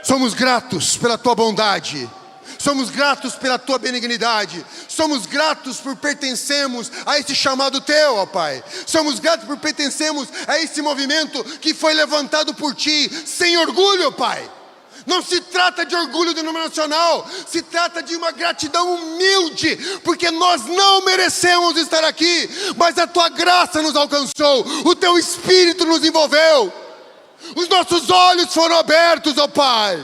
Speaker 1: Somos gratos pela Tua bondade. Somos gratos pela Tua benignidade. Somos gratos por pertencermos a esse chamado Teu, ó Pai. Somos gratos por pertencermos a esse movimento que foi levantado por Ti, sem orgulho, Pai. Não se trata de orgulho denominacional, se trata de uma gratidão humilde, porque nós não merecemos estar aqui, mas a Tua graça nos alcançou, o Teu Espírito nos envolveu, os nossos olhos foram abertos, ó Pai.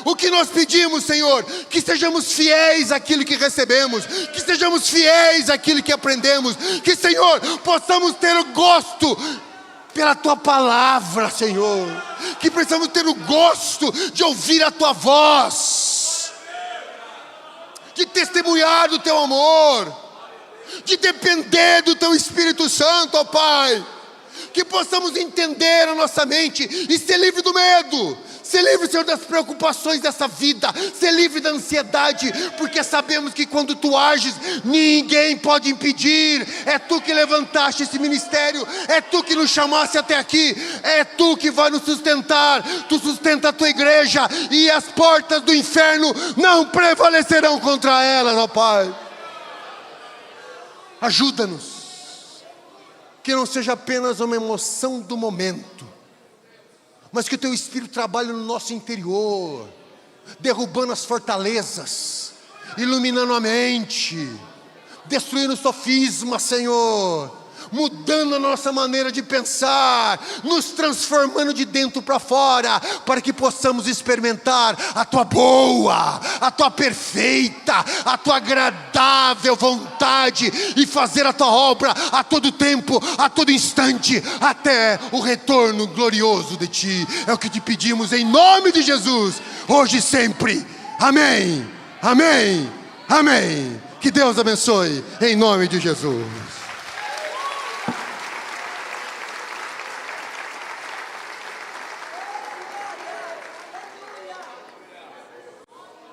Speaker 1: O que nós pedimos, Senhor, que sejamos fiéis àquilo que recebemos, que sejamos fiéis àquilo que aprendemos, que, Senhor, possamos ter o gosto pela Tua palavra, Senhor, que precisamos ter o gosto de ouvir a Tua voz, de testemunhar do Teu amor, de depender do Teu Espírito Santo, ó Pai, que possamos entender a nossa mente e ser livre do medo, ser livre, Senhor, das preocupações dessa vida, ser livre da ansiedade, porque sabemos que quando Tu ages, ninguém pode impedir. É Tu que levantaste esse ministério, é Tu que nos chamaste até aqui, é Tu que vai nos sustentar. Tu sustenta a Tua igreja, e as portas do inferno não prevalecerão contra elas, ó Pai. Ajuda-nos, que não seja apenas uma emoção do momento, mas que o Teu Espírito trabalhe no nosso interior, derrubando as fortalezas, iluminando a mente, destruindo o sofisma, Senhor, mudando a nossa maneira de pensar, nos transformando de dentro para fora, para que possamos experimentar a Tua boa, a Tua perfeita, a Tua agradável vontade, e fazer a Tua obra a todo tempo, a todo instante, até o retorno glorioso de Ti. É o que Te pedimos em nome de Jesus, hoje e sempre. Amém, amém, amém. Que Deus abençoe em nome de Jesus.